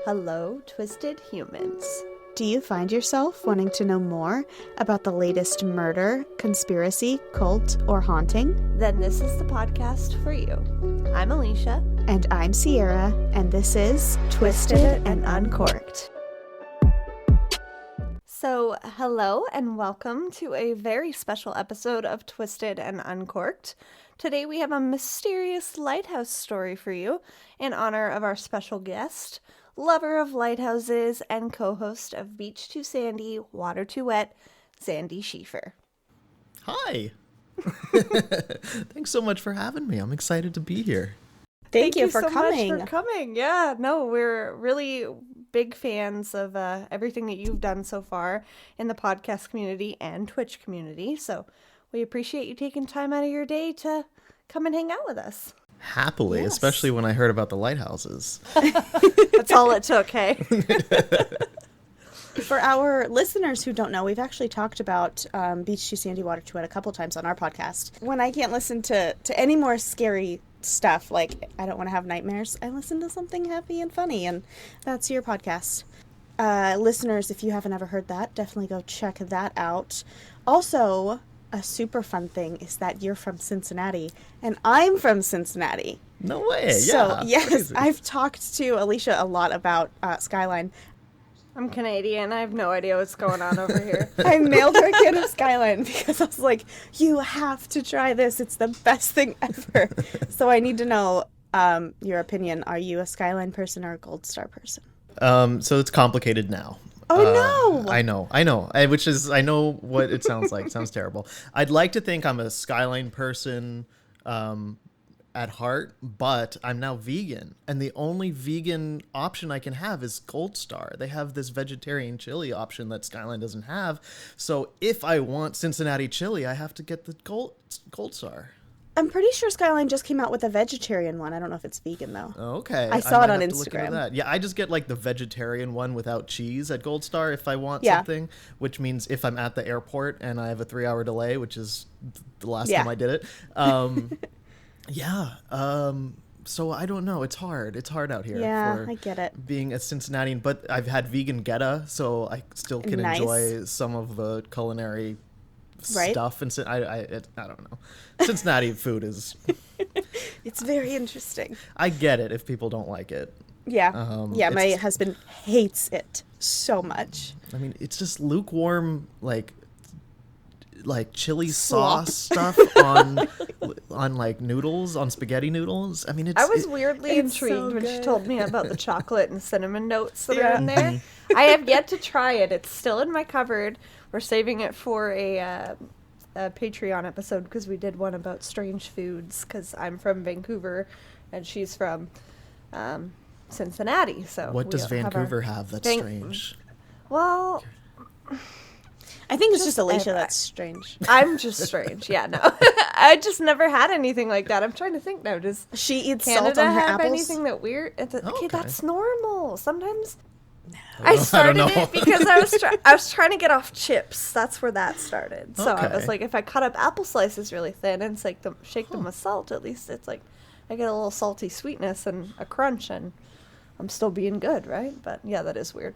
Hello, twisted humans. Do you find yourself wanting to know more about the latest murder, conspiracy, cult, or haunting? Then this is the podcast for you. I'm Alicia. And I'm Sierra, and this is Twisted and Uncorked. So, hello and welcome to a very special episode of Twisted and Uncorked. Today we have a mysterious lighthouse story for you in honor of our special guest, lover of lighthouses and co-host of Beach Too Sandy, Water Too Wet, Xandy Schiefer. Hi. Thanks so much for having me. I'm excited to be here. Thank you for coming. Much for coming. Yeah, no, we're really big fans of everything that you've done so far in the podcast community and Twitch community. So we appreciate you taking time out of your day to come and hang out with us. Happily, Yes. especially when I heard about the lighthouses. That's all it took, hey? For our listeners who don't know, we've actually talked about Beach Too Sandy, Water Too Wet a couple times on our podcast. When I can't listen to any more scary stuff, like I don't want to have nightmares, I listen to something happy and funny, and that's your podcast. Listeners, if you haven't ever heard that, definitely go check that out. Also, a super fun thing is that you're from Cincinnati, and I'm from Cincinnati. No way. So, Yeah. yes, Crazy. I've talked to Alicia a lot about Skyline. I'm Canadian. I have no idea what's going on over here. I mailed her a can of Skyline because I was like, you have to try this. It's the best thing ever. So I need to know your opinion. Are you a Skyline person or a Gold Star person? So it's complicated now. Oh, no. I know. I know what it sounds like. It sounds terrible. I'd like to think I'm a Skyline person at heart, but I'm now vegan. And the only vegan option I can have is Gold Star. They have this vegetarian chili option that Skyline doesn't have. So if I want Cincinnati chili, I have to get the Gold Star. I'm pretty sure Skyline just came out with a vegetarian one. I don't know if it's vegan, though. Okay. I saw it might on have to look into Instagram. that. Yeah, I just get like the vegetarian one without cheese at Gold Star if I want Yeah. something, which means if I'm at the airport and I have a 3-hour delay, which is the last Yeah. time I did it. So I don't know. It's hard. It's hard out here. Yeah, for I get it. being a Cincinnatian, but I've had vegan Geta, so I still can Nice. enjoy some of the culinary Right. stuff. And I don't know. Cincinnati food is. It's very interesting. I get it if people don't like it. Yeah. My it's- husband hates it so much. I mean, it's just lukewarm, like chili Slop. sauce stuff on like noodles, on spaghetti noodles. I mean, I was weirdly it's intrigued so when she good. told me about the chocolate and cinnamon notes that are Yeah. in there. I have yet to try it. It's still in my cupboard. We're saving it for a Patreon episode because we did one about strange foods because I'm from Vancouver and she's from Cincinnati. So What does have our- Vancouver have that's strange? Well, I think it's just Just- Alicia I- that's strange. I'm just strange. Yeah, no. I just never had anything like that. I'm trying to think now. Does She eats Canada salt on her have apples. anything that weird? Okay, Okay. that's normal. Sometimes I I don't started know. it because I was trying to get off chips. That's where that started. So I was Okay. like, if I cut up apple slices really thin and shake them with salt, at least it's like I get a little salty sweetness and a crunch, and I'm still being good, right? But yeah, that is weird.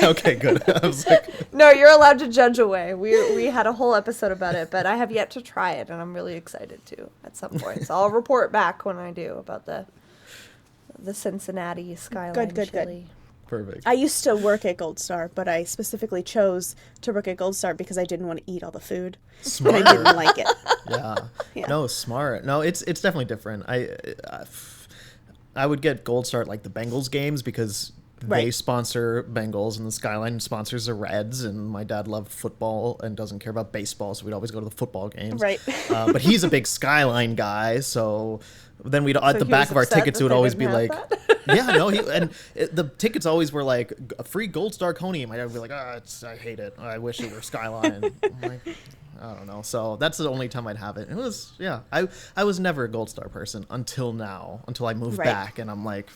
Okay, good. I was like, No, you're allowed to judge away. We had a whole episode about it, but I have yet to try it, and I'm really excited to at some point. So I'll report back when I do about the Cincinnati Skyline Good. chili. perfect. I used to work at Gold Star, but I specifically chose to work at Gold Star because I didn't want to eat all the food. Smart. And I didn't like it. Yeah. Yeah. No, smart. No, it's definitely different. I would get Gold Star at like the Bengals games because they Right. sponsor Bengals and the Skyline sponsors the Reds, and my dad loved football and doesn't care about baseball, so we'd always go to the football games. Right. But he's a big Skyline guy, so then we'd at So the he back was of our upset tickets that it would they always be didn't like, have yeah, no, the tickets always were like a free Gold Star Coney, and my dad would be like, I hate it. I wish it were Skyline. I'm like, I don't know. So that's the only time I'd have it. It was, yeah. I was never a Gold Star person until now, until I moved Right. back, and I'm like,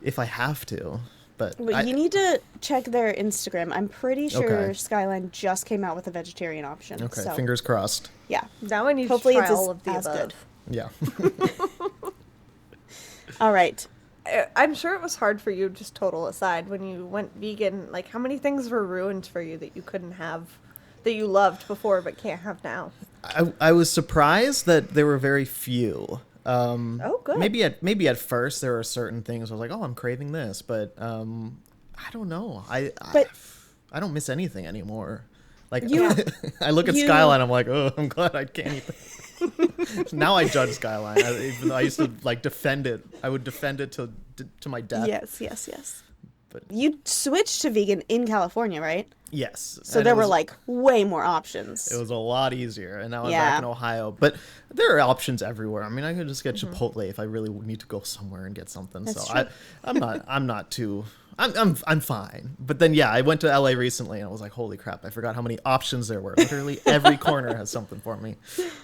if I have to. But Well, you need to check their Instagram. I'm pretty sure Okay. Skyline just came out with a vegetarian option. okay, So, fingers crossed. yeah. Now I need Hopefully to try it's all of the as above. good. Yeah. All right. I'm sure it was hard for you, just total aside, when you went vegan. Like, how many things were ruined for you that you couldn't have, that you loved before but can't have now? I was surprised that there were very few. Oh, good. Maybe at first there were certain things I was like, oh, I'm craving this, but I don't know. I don't miss anything anymore. Like I look at Skyline, I'm like, oh, I'm glad I can't eat that. Now I judge Skyline, even though I used to like defend it. I would defend it to my death. Yes. But you switched to vegan in California, right? yes. So And there were like way more options. it was a lot easier, and now I'm back in Ohio. But there are options everywhere. I mean, I could just get Chipotle if I really need to go somewhere and get something. That's So true. I'm not too. I'm fine. But then I went to LA recently and I was like, holy crap! I forgot how many options there were. Literally every corner has something for me.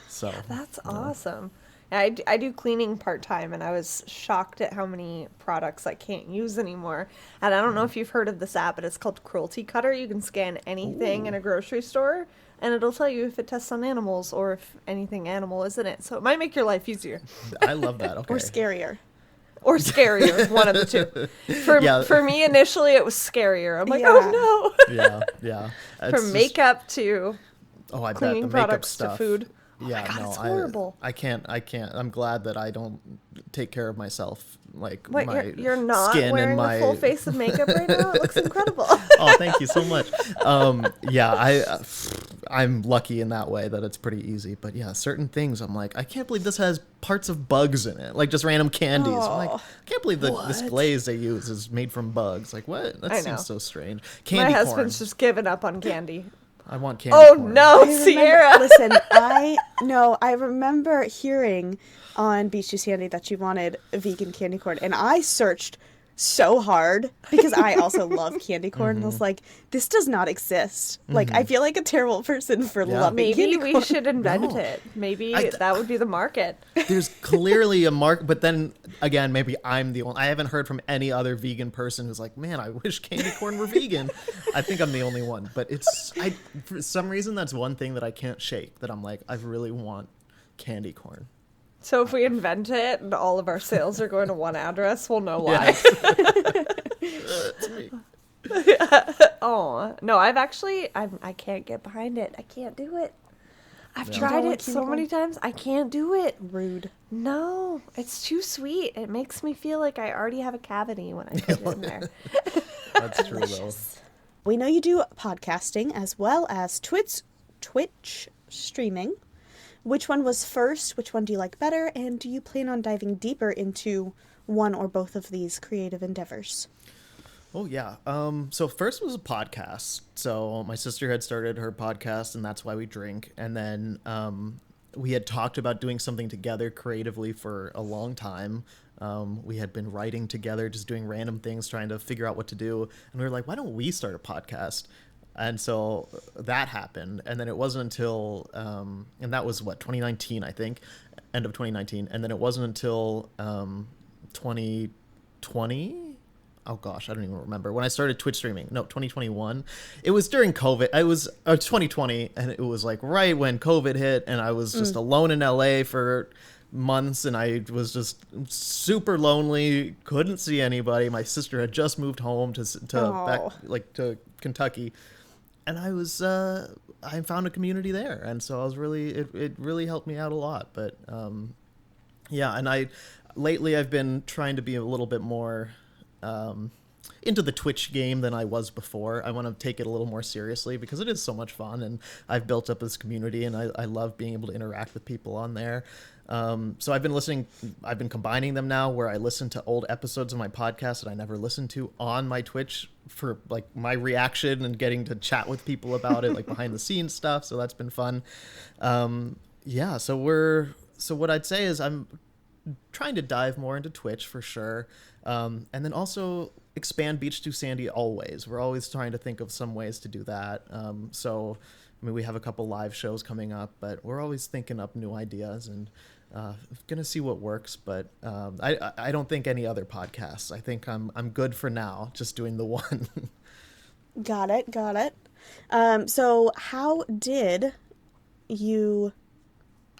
So That's awesome. I do cleaning part-time, and I was shocked at how many products I can't use anymore. And I don't know if you've heard of this app, but it's called Cruelty Cutter. You can scan anything in a grocery store, and it'll tell you if it tests on animals or if anything animal is in it. So it might make your life easier. I love that. Okay. Or scarier. Or scarier, one of the two. For me, initially, it was scarier. I'm like, Yeah. oh no. Yeah. It's From just- makeup to oh, I bet cleaning the makeup products stuff. to food. Yeah, God, no, it's horrible. I can't. I'm glad that I don't take care of myself. Like What, my you're not skin wearing and my a full face of makeup right now? It looks incredible. Oh, thank you so much. I'm lucky in that way that it's pretty easy. But yeah, certain things I'm like, I can't believe this has parts of bugs in it, like just random candies. I'm like, I can't believe that this glaze they use is made from bugs. Like what? That I know. seems so strange. My Candy corn. husband's just given up on candy. I want candy Oh corn. no, I remember- Sierra! Listen, I remember hearing on Beach to Sandy that you wanted a vegan candy corn, and I searched so hard because I also love candy corn. And I was like, this does not exist. Like, I feel like a terrible person for loving Maybe candy we corn. should invent No. it. Maybe that would be the market. There's clearly a mark, but then again, maybe I'm the only. I haven't heard from any other vegan person who's like, "Man, I wish candy corn were vegan." I think I'm the only one, but for some reason that's one thing that I can't shake. That I'm like, I really want candy corn. So if we invent it and all of our sales are going to one address, we'll know why. It's me. Oh no, I can't get behind it. I can't do it. I've tried don't it like so candy many times. I can't do it. Rude. No, it's too sweet. It makes me feel like I already have a cavity when I put it in there. That's true though. We know you do podcasting as well as Twitch streaming. Which one was first? Which one do you like better? And do you plan on diving deeper into one or both of these creative endeavors? Oh yeah. So first was a podcast. So my sister had started her podcast, and that's why we drink. And then we had talked about doing something together creatively for a long time. We had been writing together, just doing random things, trying to figure out what to do. And we were like, why don't we start a podcast? And so that happened. And then it wasn't until, and that was 2019, I think, end of 2019. And then it wasn't until 2020. Oh gosh, I don't even remember when I started Twitch streaming. No, 2021. It was during COVID. It was 2020, and it was like right when COVID hit, and I was just alone in LA for months, and I was just super lonely. Couldn't see anybody. My sister had just moved home to Kentucky, and I found a community there, and so I was it really helped me out a lot. But yeah, and lately I've been trying to be a little bit more into the Twitch game than I was before. I want to take it a little more seriously because it is so much fun, and I've built up this community, and I love being able to interact with people on there. So I've been combining them now, where I listen to old episodes of my podcast that I never listened to on my Twitch for like my reaction and getting to chat with people about it, like behind the scenes stuff. So that's been fun. Yeah. So what I'd say is I'm trying to dive more into Twitch for sure. And then also expand Beach to Sandy always. We're always trying to think of some ways to do that. So, I mean, we have a couple live shows coming up, but we're always thinking up new ideas and gonna see what works. But I don't think any other podcasts. I think I'm good for now, just doing the one. Got it. So how did you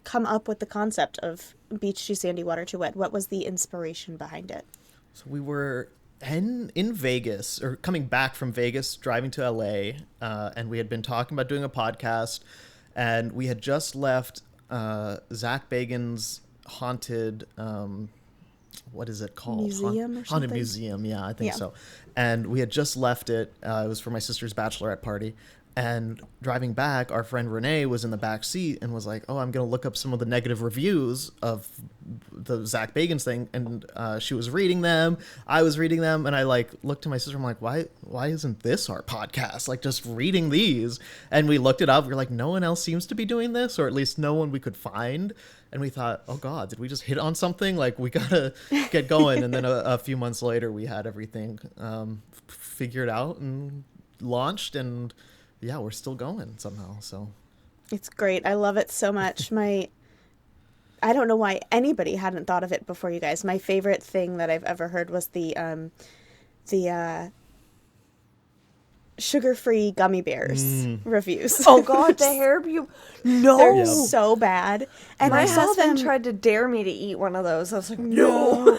come up with the concept of Beach to Sandy, Water to Wet? What was the inspiration behind it? So we were in Vegas, or coming back from Vegas, driving to LA, and we had been talking about doing a podcast, and we had just left Zach Bagans' haunted, what is it called? Museum or Haunted something? museum, yeah, I think Yeah. so. And we had just left it. It was for my sister's bachelorette party. And driving back, our friend Renee was in the back seat and was like, "Oh, I'm going to look up some of the negative reviews of the Zach Bagans thing." And she was reading them. I was reading them. And I like looked to my sister. I'm like, why isn't this our podcast? Like just reading these. And we looked it up. We were like, no one else seems to be doing this, or at least no one we could find. And we thought, oh God, did we just hit on something? Like we got to get going. And then a few months later, we had everything figured out and launched, and yeah, we're still going somehow. So It's great. I love it so much. I don't know why anybody hadn't thought of it before you guys. My favorite thing that I've ever heard was the sugar-free gummy bears reviews. Oh God, the hair no. They're Yep. so bad. And My I saw husband them. tried to dare me to eat one of those. I was like, no.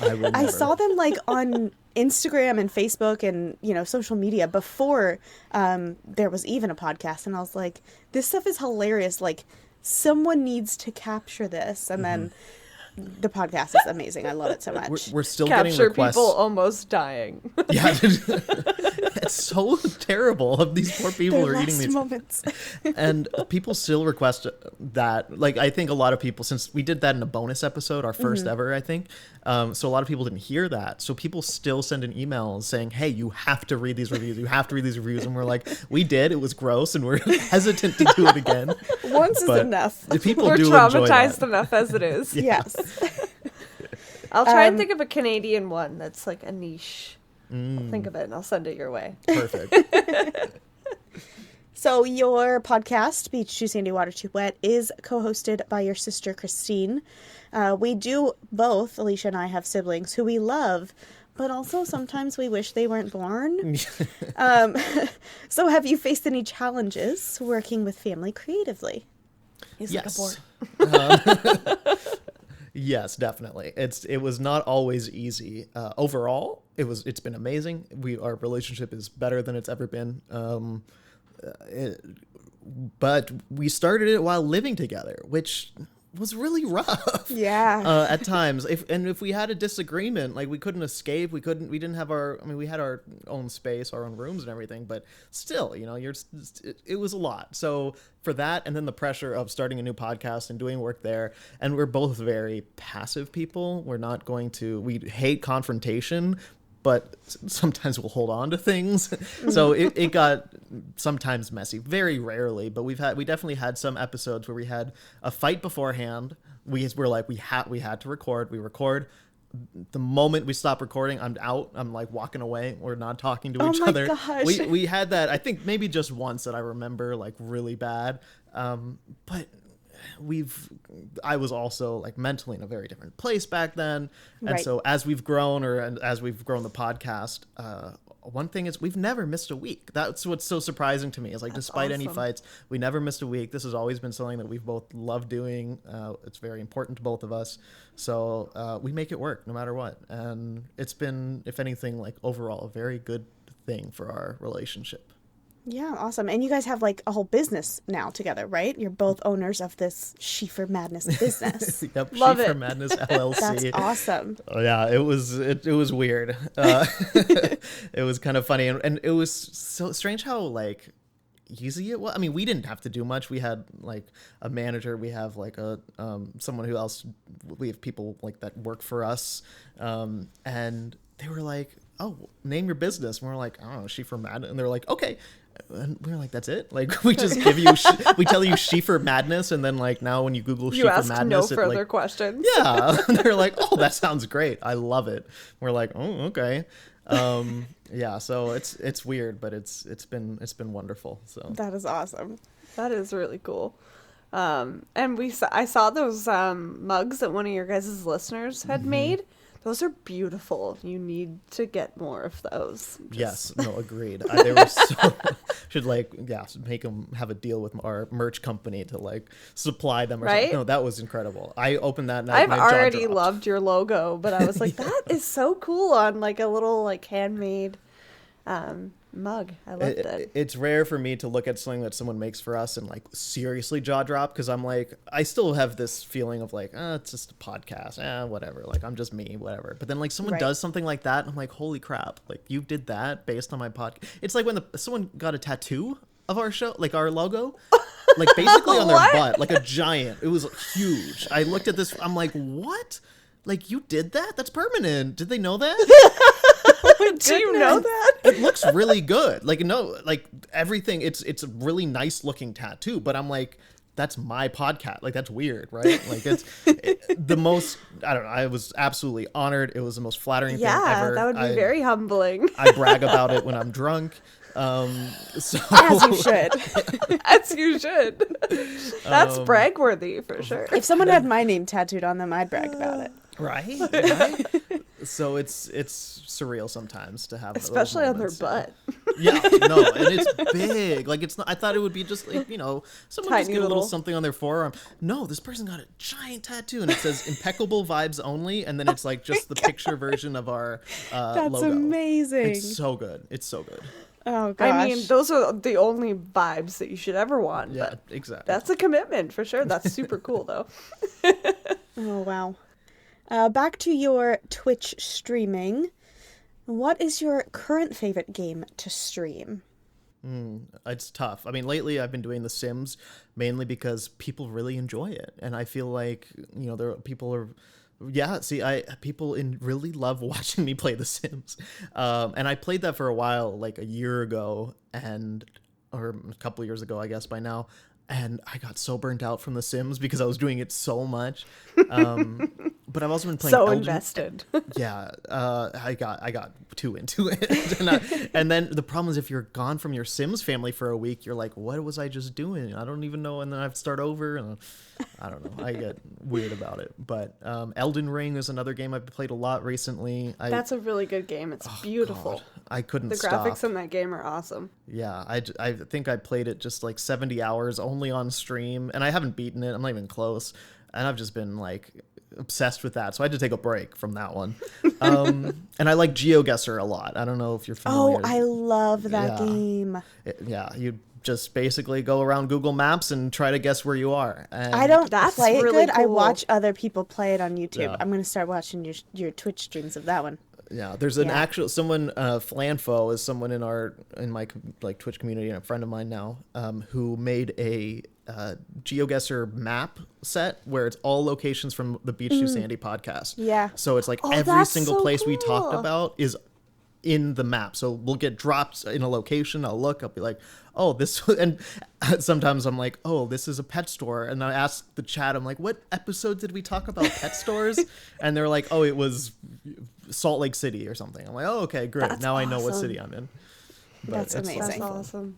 I will I never. saw them like on Instagram and Facebook and, social media before there was even a podcast. And I was like, this stuff is hilarious. Like, someone needs to capture this. And then the podcast is amazing. I love it so much. We're still getting Capture requests. people almost dying. Yeah, it's so terrible of these poor people who Their are eating last these. moments. And people still request that. Like, I think a lot of people, since we did that in a bonus episode, our first ever, I think. So a lot of people didn't hear that. So people still send an email saying, hey, you have to read these reviews. You have to read these reviews. And we're like, we did. It was gross. And we're hesitant to do it again. Once is But enough. the people We're do enjoy traumatized that. enough as it is. Yes. I'll try and think of a Canadian one that's like a niche. I'll think of it and I'll send it your way. Perfect. So your podcast, Beach Too Sandy, Water Too Wet, is co-hosted by your sister, Christine. We do both, Alicia and I, have siblings who we love, but also sometimes we wish they weren't born. So have you faced any challenges working with family creatively? He's Yes. like a board. Yes, definitely. It was not always easy. Overall, it's been amazing. Our relationship is better than it's ever been. But we started it while living together, which was really rough. Yeah. At times. If we had a disagreement, like we couldn't escape, we didn't have we had our own space, our own rooms and everything, but still, it was a lot. So for that, and then the pressure of starting a new podcast and doing work there, and we're both very passive people. We hate confrontation, but sometimes we'll hold on to things. So it got sometimes messy, very rarely, but we definitely had some episodes where we had a fight beforehand. We were like, we had to record. We record. The moment we stop recording, I'm out. I'm like walking away. We're not talking to each other. Gosh. We had that, I think maybe just once that I remember like really bad. But I was also like mentally in a very different place back then. And Right. so as we've grown as we've grown the podcast, one thing is we've never missed a week. That's what's so surprising to me is like, despite any awesome. fights, we never missed a week. This has always been something that we've both loved doing. It's very important to both of us. So we make it work no matter what. And it's been, if anything, like overall a very good thing for our relationship. Yeah, awesome. And you guys have like a whole business now together, right? You're both owners of this Schiefer Madness business. Yep, Love Schiefer it. Madness LLC. That's awesome. Oh, yeah, it was weird. It was kind of funny, and it was so strange how like easy it was. I mean, we didn't have to do much. We had like a manager. We have like a someone who else. We have people like that work for us, and they were like, "Oh, name your business." And we're like, "I don't know, Schiefer Madness," and they're like, "Okay." And we were like, that's it? Like, we just give you, we tell you Schiefer Madness, and then, like, now when you Google You Schiefer ask Madness, no further like, questions. yeah. They're like, oh, that sounds great. I love it. We're like, oh, okay. Yeah, so it's weird, but it's been wonderful. So That is awesome. That is really cool. And I saw those mugs that one of your guys' listeners had made. Those are beautiful. You need to get more of those. Yes, no, agreed. They were so should make them have a deal with our merch company to like supply them. Or Right? something. No, that was incredible. I opened that and I've my jaw already dropped. loved your logo, but I was like, that is so cool on like a little like handmade mug. I loved it. It's rare for me to look at something that someone makes for us and like seriously jaw drop, because I'm like, I still have this feeling of like, it's just a podcast, whatever, like I'm just me, whatever. But then like someone Right. does something like that and I'm like, holy crap, like you did that based on my podcast. It's like when someone got a tattoo of our show, like our logo, like basically on their What? butt, like a giant. It was huge. I looked at this, I'm like, what? Like you did that? That's permanent. Did they know that? Do you know that? It looks really good. Like no, like everything. It's a really nice looking tattoo. But I'm like, that's my podcast. Like that's weird, right? Like the most. I don't know. I was absolutely honored. It was the most flattering thing Yeah, ever. that would be very humbling. I brag about it when I'm drunk. So As you should. As you should. That's brag worthy for sure. If someone had my name tattooed on them, I'd brag about it. right. So it's surreal sometimes to have those Especially on their moments. butt. Yeah, no, and it's big. Like it's not. I thought it would be just like someone just Tiny get a little little. something on their forearm. No, this person got a giant tattoo, and it says "impeccable vibes only," and then it's like just the picture version of our That's logo. amazing. It's so good. It's so good. Oh gosh. I mean, those are the only vibes that you should ever want. Yeah, But exactly. that's a commitment for sure. That's super cool though. Oh wow. Back to your Twitch streaming. What is your current favorite game to stream? It's tough. I mean, lately I've been doing The Sims mainly because people really enjoy it, and I feel like there people are. Yeah, see, people really love watching me play The Sims, and I played that for a while, like a year ago, or a couple years ago, I guess by now, and I got so burnt out from The Sims because I was doing it so much. But I've also been playing So Elden. invested. Yeah, I got too into it, and then the problem is if you're gone from your Sims family for a week, you're like, what was I just doing? I don't even know, and then I have to start over, and I don't know. I get weird about it. But Elden Ring is another game I've played a lot recently. That's a really good game. It's beautiful. God, I couldn't The stop. graphics in that game are awesome. Yeah, I think I played it just like 70 hours only on stream, and I haven't beaten it. I'm not even close, and I've just been like obsessed with that, so I had to take a break from that one. And I like GeoGuessr a lot. I don't know if you're familiar. Oh, I love that Yeah. game. You just basically go around Google Maps and try to guess where you are. And I don't That's play it really good. I cool. watch other people play it on YouTube. Yeah. I'm going to start watching your Twitch streams of that one. Yeah, there's an Yeah. actual someone. Flanfo is someone in my like Twitch community, and a friend of mine now, who made a GeoGuessr map set where it's all locations from the Beach to Sandy podcast. Yeah. So it's like Oh, every that's single so place we talked cool. about is in the map. So we'll get dropped in a location. I'll look. I'll be like, oh, this. And sometimes I'm like, oh, this is a pet store. And I ask the chat, I'm like, what episode did we talk about pet stores? And they're like, oh, it was Salt Lake City or something. I'm like, oh, okay, great. That's now I know what awesome. city I'm in. But That's it's amazing. That's fun. awesome.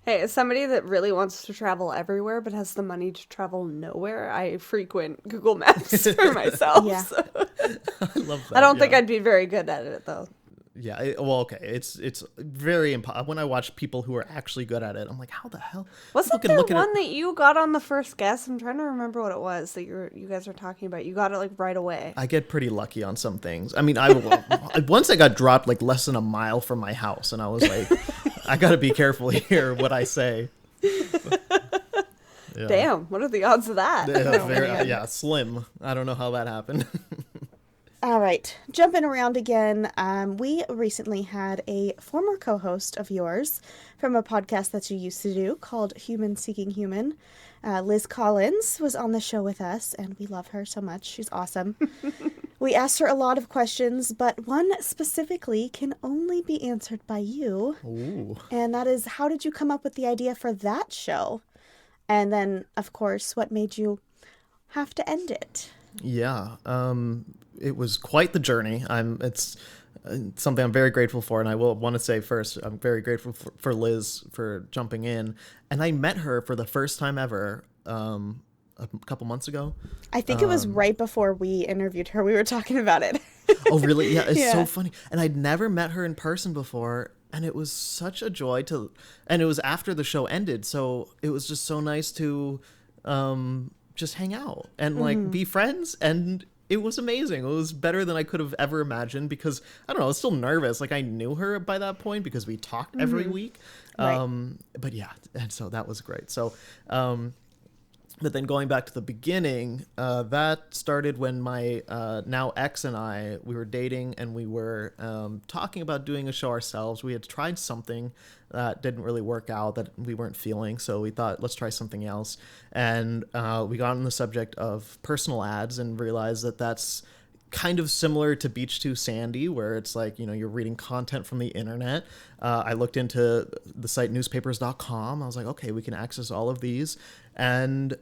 Hey, as somebody that really wants to travel everywhere but has the money to travel nowhere, I frequent Google Maps for myself. Yeah. So I love that. I don't think yeah. I'd be very good at it though. Yeah, well, okay. It's very when I watch people who are actually good at it, I'm like, how the hell? Wasn't People can there look at one it- that you got on the first guess? I'm trying to remember what it was that you guys were talking about. You got it like right away. I get pretty lucky on some things. I mean, once I got dropped like less than a mile from my house, and I was like, I got to be careful here what I say. Yeah. Damn, what are the odds of that? Yeah, slim. I don't know how that happened. All right, jumping around again. We recently had a former co-host of yours from a podcast that you used to do called Human Seeking Human. Liz Collins was on the show with us, and we love her so much. She's awesome. We asked her a lot of questions, but one specifically can only be answered by you. Ooh. And that is, how did you come up with the idea for that show? And then, of course, what made you have to end it? Yeah, it was quite the journey. It's something I'm very grateful for, and I will want to say first, I'm very grateful for Liz for jumping in. And I met her for the first time ever a couple months ago. I think it was right before we interviewed her. We were talking about it. Oh, really? Yeah, it's so funny. And I'd never met her in person before, and it was such a joy and it was after the show ended, so it was just so nice to just hang out and like be friends, and it was amazing. It was better than I could have ever imagined because, I don't know, I was still nervous. Like, I knew her by that point because we talked every week. Right. But yeah, and so that was great. So, but then going back to the beginning, that started when my now ex and we were dating, and we were talking about doing a show ourselves. We had tried something that didn't really work out, that we weren't feeling, so we thought, let's try something else. And we got on the subject of personal ads and realized that that's kind of similar to Beach to Sandy, where it's like, you know, you're reading content from the internet. I looked into the site newspapers.com. I was like, okay, we can access all of these. And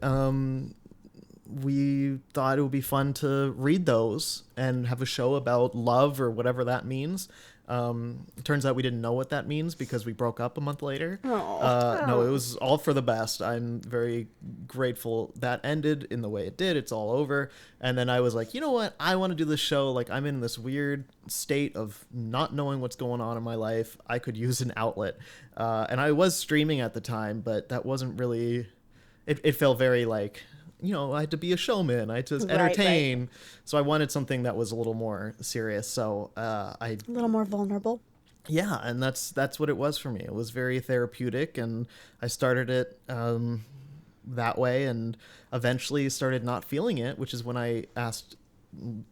we thought it would be fun to read those and have a show about love or whatever that means. It turns out we didn't know what that means because we broke up a month later. No, it was all for the best. I'm very grateful that ended in the way it did. It's all over. And then I was like, you know what? I want to do this show. Like, I'm in this weird state of not knowing what's going on in my life. I could use an outlet. And I was streaming at the time, but that wasn't really, it felt very like, you know, I had to be a showman. I had to entertain. Right. So I wanted something that was a little more serious. So a little more vulnerable. Yeah, and that's what it was for me. It was very therapeutic, and I started it that way, and eventually started not feeling it, which is when I asked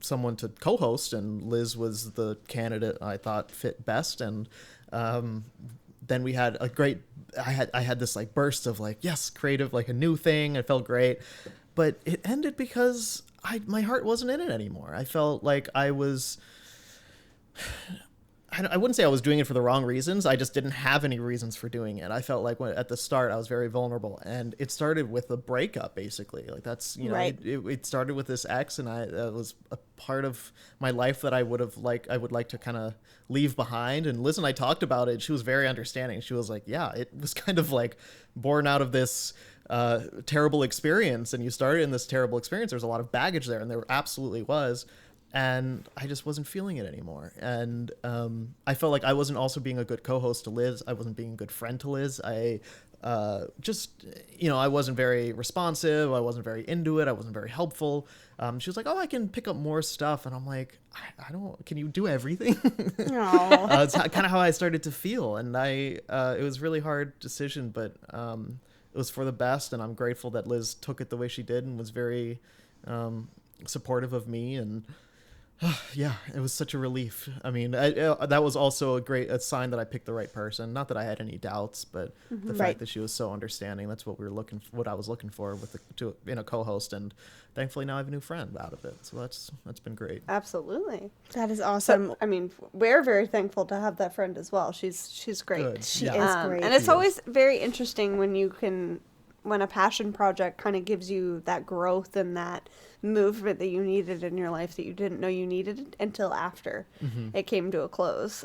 someone to co-host, and Liz was the candidate I thought fit best. And then we had a great, I had this like burst of like, yes, creative, like a new thing. It felt great, but it ended because my heart wasn't in it anymore. I felt like I wouldn't say I was doing it for the wrong reasons. I just didn't have any reasons for doing it. I felt like at the start I was very vulnerable, and it started with a breakup, basically. Like, that's, you know, right. It started with this ex, and it was a part of my life that I would like to kind of leave behind. And Liz and I talked about it. She was very understanding. She was like, yeah, it was kind of like born out of this terrible experience, and you started in this terrible experience. There was a lot of baggage there, and there absolutely was. And I just wasn't feeling it anymore. And I felt like I wasn't also being a good co-host to Liz. I wasn't being a good friend to Liz. I just, you know, I wasn't very responsive. I wasn't very into it. I wasn't very helpful. She was like, oh, I can pick up more stuff. And I'm like, I don't, can you do everything? It's kind of how I started to feel. And it was a really hard decision, but it was for the best. And I'm grateful that Liz took it the way she did and was very supportive of me. And yeah, it was such a relief. I mean, that was also a sign that I picked the right person. Not that I had any doubts, but the fact that she was so understanding, that's what what I was looking for in a co-host. And thankfully now I have a new friend out of it. So that's been great. Absolutely. That is awesome. So, I mean, we're very thankful to have that friend as well. She's great. Good. She is great. And it's always very interesting when a passion project kind of gives you that growth and that movement that you needed in your life that you didn't know you needed until after it came to a close.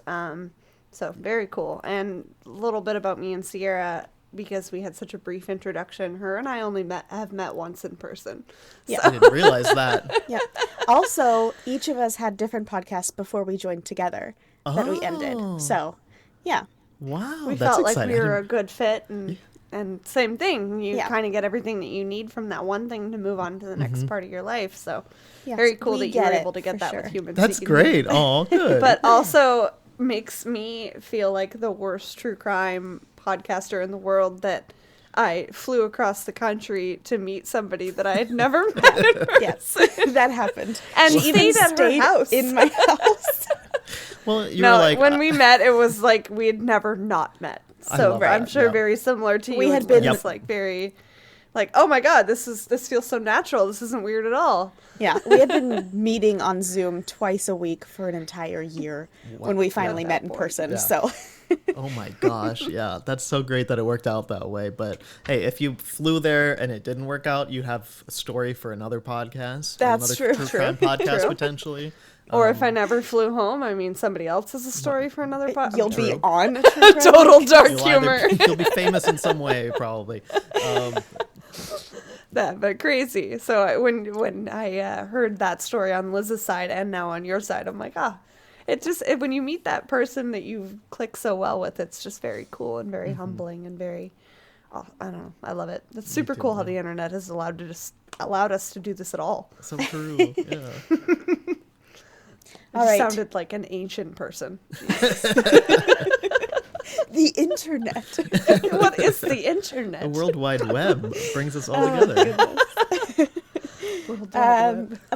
So very cool. And a little bit about me and Sierra, because we had such a brief introduction. Her and I only have met once in person. Yeah, so. I didn't realize that. Yeah. Also, each of us had different podcasts before we joined together that we ended. So, yeah. Wow, we that's felt like exciting. we were a good fit, and same thing. You kind of get everything that you need from that one thing to move on to the next part of your life. So very cool that you were able to get that with humans. That's great. Oh, good. But also makes me feel like the worst true crime podcaster in the world that I flew across the country to meet somebody that I had never met in person. Yes, that happened. And stayed at her house. In my house. Well, you were like... when we met, it was like we had never not met. So I'm sure very similar to you. We had been just like very, like, oh my god, this feels so natural. This isn't weird at all. Yeah, we had been meeting on Zoom twice a week for an entire year when we finally met in person. Yeah. So. Oh my gosh, yeah, that's so great that it worked out that way. But hey, if you flew there and it didn't work out, you have a story for another podcast. That's true. Crime podcast potentially. Or if I never flew home, I mean, somebody else has a story for another podcast. You'll be on a total dark humor. You'll be famous in some way, probably. but crazy. So when I heard that story on Liz's side and now on your side, I'm like, when you meet that person that you click so well with, it's just very cool and very humbling and very, I don't know, I love it. It's super cool how the internet has allowed us to do this at all. So true. Yeah. All right. Sounded like an ancient person. The internet. What is the internet? The World Wide Web brings us all together.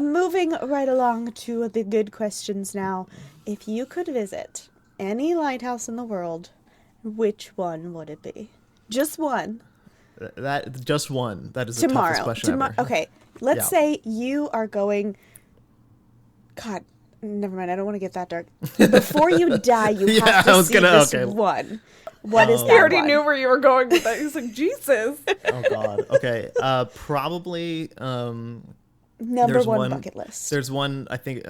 Moving right along to the good questions now. If you could visit any lighthouse in the world, which one would it be? Just one. Just one. That is the toughest question ever. Okay, let's say you are going... God, never mind. I don't want to get that dark. Before you die, you have to see this one. What is that? He already knew where you were going with that. He's like, Jesus. Oh, God. Okay. Probably... Number one bucket list. There's one, I think...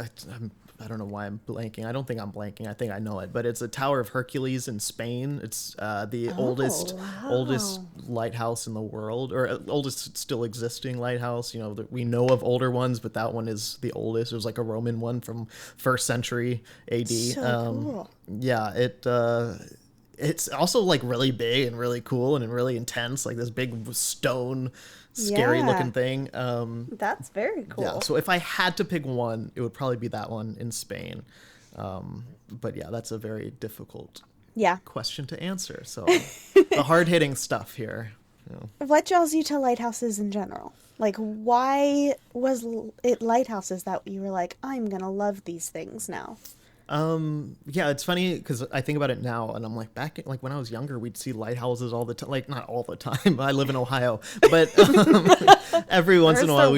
I don't know why I'm blanking. I don't think I'm blanking. I think I know it. But it's a Tower of Hercules in Spain. It's the oldest lighthouse in the world, or oldest still existing lighthouse. You know, we know of older ones, but that one is the oldest. It was like a Roman one from 1st century AD. So cool. Yeah, it's also like really big and really cool and really intense. Like this big stone, scary looking thing. That's very cool. Yeah, so if I had to pick one, it would probably be that one in Spain. But yeah, that's a very difficult question to answer. So the hard-hitting stuff here. You know. What draws you to lighthouses in general? Like, why was it lighthouses that you were like, I'm going to love these things now? Yeah, it's funny because I think about it now and I'm like, back like when I was younger, we'd see lighthouses all the time. Like, not all the time. I live in Ohio, but every once in a while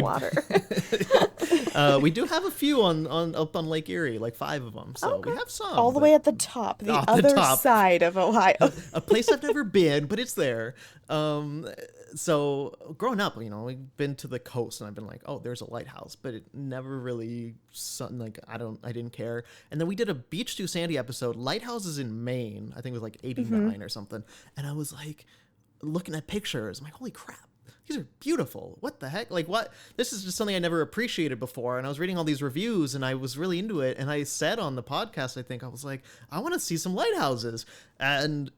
we do have a few up on Lake Erie, like 5 of them. So we have some. All the way at the top, the other side of Ohio. A place I've never been, but it's there. So growing up, you know, we've been to the coast and I've been like, oh, there's a lighthouse, but it never really something like I didn't care. And then we did a Beach to Xandy episode, lighthouses in Maine. I think it was like 89 or something. And I was like looking at pictures. I'm like, holy crap. These are beautiful. What the heck? Like, what? This is just something I never appreciated before. And I was reading all these reviews and I was really into it. And I said on the podcast, I think, I was like, I want to see some lighthouses. And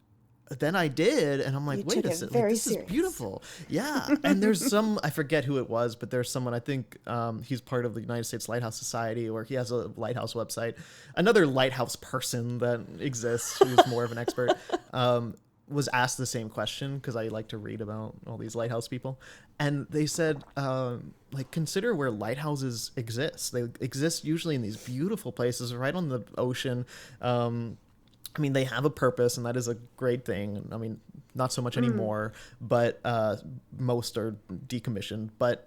then I did, and I'm like, wait a second, like, this is beautiful. Yeah, and there's some, I forget who it was, but there's someone, I think he's part of the United States Lighthouse Society, or he has a lighthouse website. Another lighthouse person that exists, who's more of an expert, was asked the same question, because I like to read about all these lighthouse people. And they said, like, consider where lighthouses exist. They exist usually in these beautiful places right on the ocean. I mean, they have a purpose, and that is a great thing. I mean, not so much anymore, but most are decommissioned. But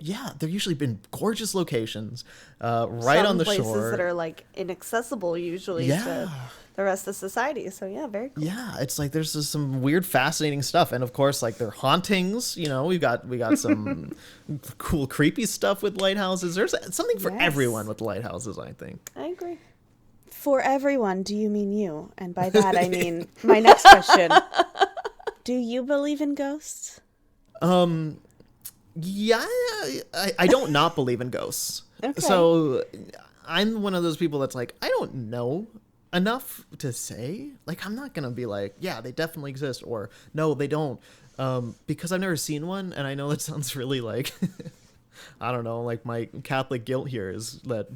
yeah, they're usually been gorgeous locations, right on the shore. Places that are like inaccessible usually to the rest of society. So yeah, very cool. Yeah, it's like there's just some weird, fascinating stuff, and of course, like they're hauntings. You know, we got some cool, creepy stuff with lighthouses. There's something for everyone with lighthouses, I think. I agree. For everyone, do you mean you? And by that, I mean my next question. Do you believe in ghosts? Yeah, I don't not believe in ghosts. Okay. So I'm one of those people that's like, I don't know enough to say. Like, I'm not going to be like, yeah, they definitely exist, or no, they don't. Because I've never seen one, and I know that sounds really like... I don't know, like my Catholic guilt here is that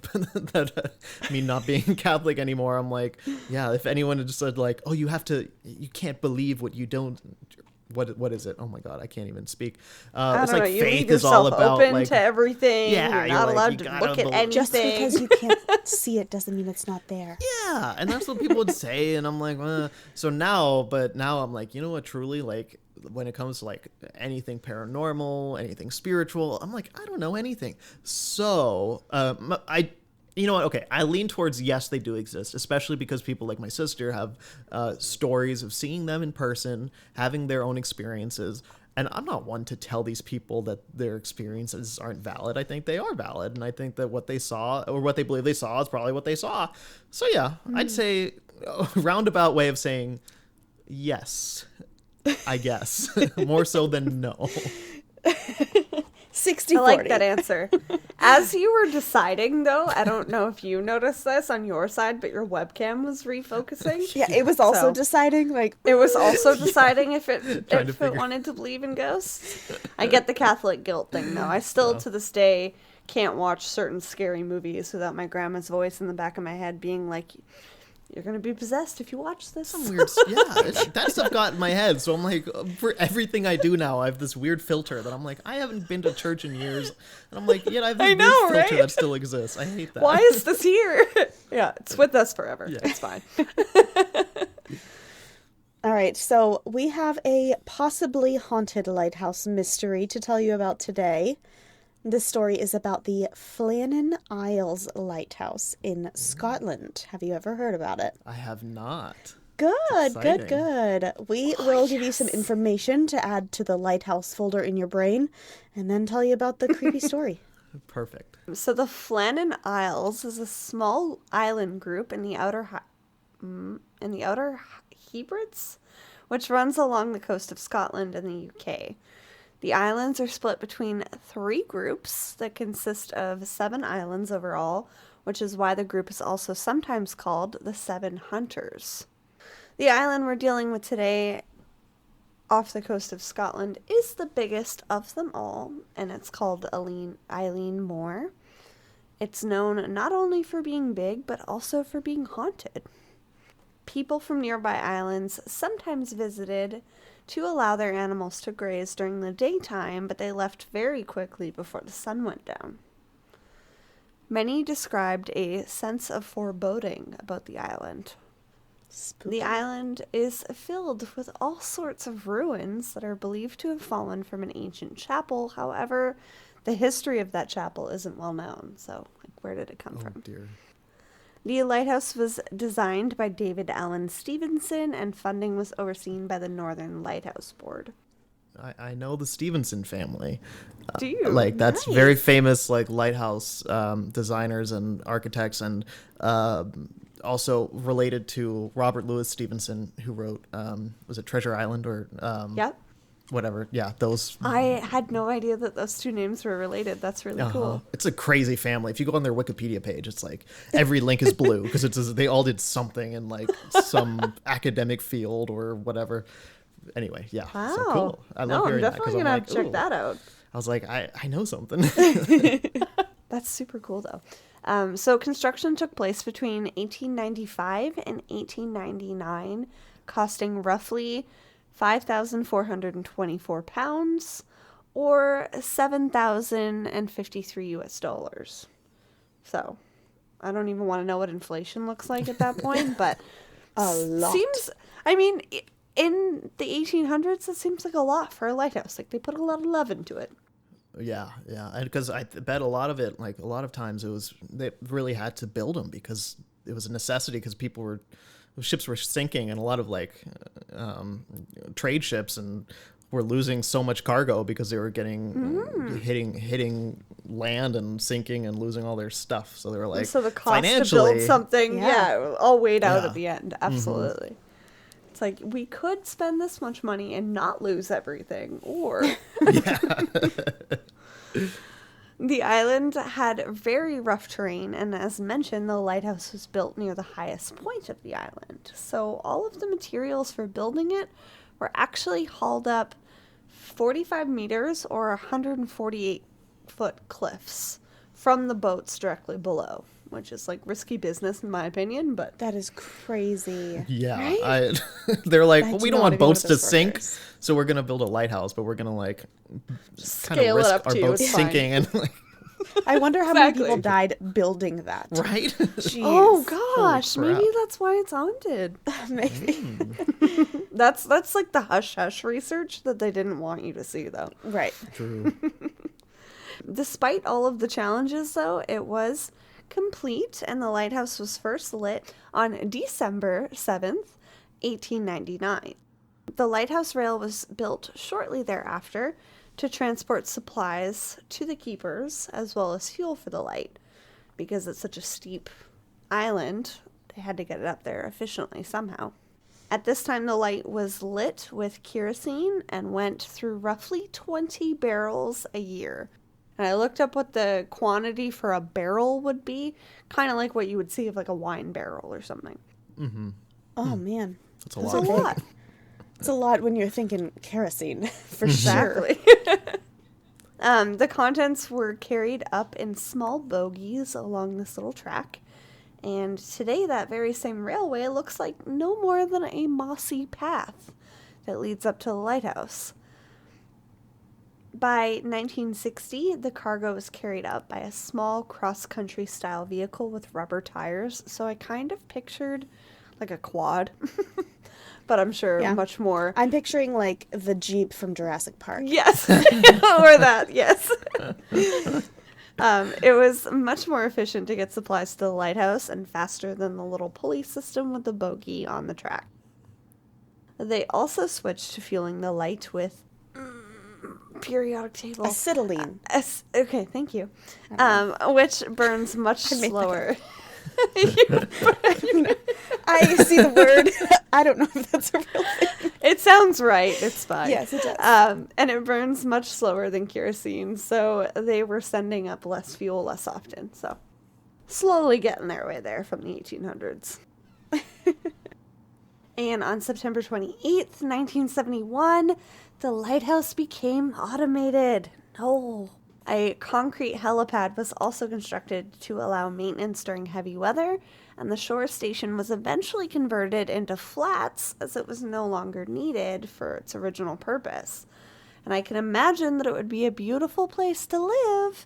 me not being Catholic anymore. I'm like, yeah, if anyone had just said like, oh, you can't believe what you don't. What is it? Oh my God, I can't even speak. It's like faith is all about open like to everything. Yeah, you're not allowed to look at anything. Just because you can't see it doesn't mean it's not there. Yeah, and that's what people would say, and I'm like, so now I'm like, you know what? Truly, like, when it comes to like anything paranormal, anything spiritual, I'm like, I don't know anything. So you know what? Okay, I lean towards yes, they do exist, especially because people like my sister have stories of seeing them in person, having their own experiences. And I'm not one to tell these people that their experiences aren't valid. I think they are valid. And I think that what they saw, or what they believe they saw, is probably what they saw. So yeah, I'd say a roundabout way of saying yes, I guess. More so than no. 60 I like that answer. As you were deciding, though, I don't know if you noticed this on your side, but your webcam was refocusing. Yeah, it was also So- deciding, like... It was also deciding if it Trying to figure- wanted to believe in ghosts. I get the Catholic guilt thing, though. I still, to this day, can't watch certain scary movies without my grandma's voice in the back of my head being like, you're going to be possessed if you watch this. Weird. Yeah, that stuff got in my head. So I'm like, for everything I do now, I have this weird filter that I'm like, I haven't been to church in years. And I'm like, I have this I know, weird filter right? that still exists. I hate that. Why is this here? Yeah, it's with us forever. Yeah. It's fine. All right, so we have a possibly haunted lighthouse mystery to tell you about today. This story is about the Flannan Isles Lighthouse in Scotland. Have you ever heard about it? I have not. Good, exciting. good. We will give you some information to add to the lighthouse folder in your brain and then tell you about the creepy story. Perfect. So the Flannan Isles is a small island group in the Outer Hebrides, which runs along the coast of Scotland and the UK. The islands are split between 3 groups that consist of 7 islands overall, which is why the group is also sometimes called the Seven Hunters. The island we're dealing with today off the coast of Scotland is the biggest of them all, and it's called Eileen Moor. It's known not only for being big, but also for being haunted. People from nearby islands sometimes visited to allow their animals to graze during the daytime, but they left very quickly before the sun went down. Many described a sense of foreboding about the island. Spooky. The island is filled with all sorts of ruins that are believed to have fallen from an ancient chapel. However, the history of that chapel isn't well known, so where did it come Oh from? dear. The lighthouse was designed by David Allen Stevenson, and funding was overseen by the Northern Lighthouse Board. I know the Stevenson family. Do you? Like, that's Nice. very famous, like, lighthouse designers and architects, and also related to Robert Louis Stevenson, who wrote, was it Treasure Island or Yep. whatever? Yeah, those. I had no idea that those two names were related. That's really cool. It's a crazy family. If you go on their Wikipedia page, it's like every link is blue because they all did something in like some academic field or whatever. Anyway, yeah. Wow. So cool. I love I'm hearing that definitely because I'm going to have like, to check ooh. that out. I was like, I know something. That's super cool, though. So construction took place between 1895 and 1899, costing roughly £5,424 or $7,053. So I don't even want to know what inflation looks like at that point, but A lot. seems, I mean, in the 1800s, it seems like a lot for a lighthouse. Like, they put a lot of love into it. Yeah, because I bet a lot of it, like a lot of times, they really had to build them because it was a necessity because ships were sinking, and a lot of like trade ships and were losing so much cargo because they were getting hitting land and sinking and losing all their stuff. So they were like, So the cost to financially, build something, Yeah. all weighed out Yeah. at the end. Absolutely. It's like, we could spend this much money and not lose everything, or... The island had very rough terrain, and as mentioned, the lighthouse was built near the highest point of the island. So all of the materials for building it were actually hauled up 45 meters or 148-foot cliffs from the boats directly below, which is like risky business in my opinion, but That is crazy. yeah, Right? they're like, I well, do we not don't wanna want be one boats of to those sink, workers. so we're gonna build a lighthouse, but we're gonna like kind of Scale it risk up our too, boats it's fine. sinking and like I wonder how many Exactly. people died building that. right. Jeez. oh gosh, crap. maybe that's why it's haunted. Maybe. That's like the hush hush research that they didn't want you to see, though. Right. True. Despite all of the challenges, though, it was complete, and the lighthouse was first lit on December 7th, 1899. The lighthouse rail was built shortly thereafter to transport supplies to the keepers, as well as fuel for the light. Because it's such a steep island, they had to get it up there efficiently somehow. At this time, the light was lit with kerosene and went through roughly 20 barrels a year. And I looked up what the quantity for a barrel would be, kind of like what you would see of like a wine barrel or something. Oh, man. That's a It's lot. a lot. It's a lot when you're thinking kerosene, for Exactly. sure. The contents were carried up in small bogies along this little track. And today, that very same railway looks like no more than a mossy path that leads up to the lighthouse. By 1960, the cargo was carried up by a small cross-country style vehicle with rubber tires. So I kind of pictured like a quad, but I'm sure much more. I'm picturing like the Jeep from Jurassic Park. Yes, or that, yes. It was much more efficient to get supplies to the lighthouse and faster than the little pulley system with the bogie on the track. They also switched to fueling the light with periodic table. Acetylene. Okay, thank you. Which burns much slower. I see the word. I don't know if that's a real thing. It sounds right. It's fine. Yes, it does. And it burns much slower than kerosene, so they were sending up less fuel less often. So slowly getting their way there from the 1800s. And on September 28th, 1971, the lighthouse became automated. No. A concrete helipad was also constructed to allow maintenance during heavy weather, and the shore station was eventually converted into flats as it was no longer needed for its original purpose. And I can imagine that it would be a beautiful place to live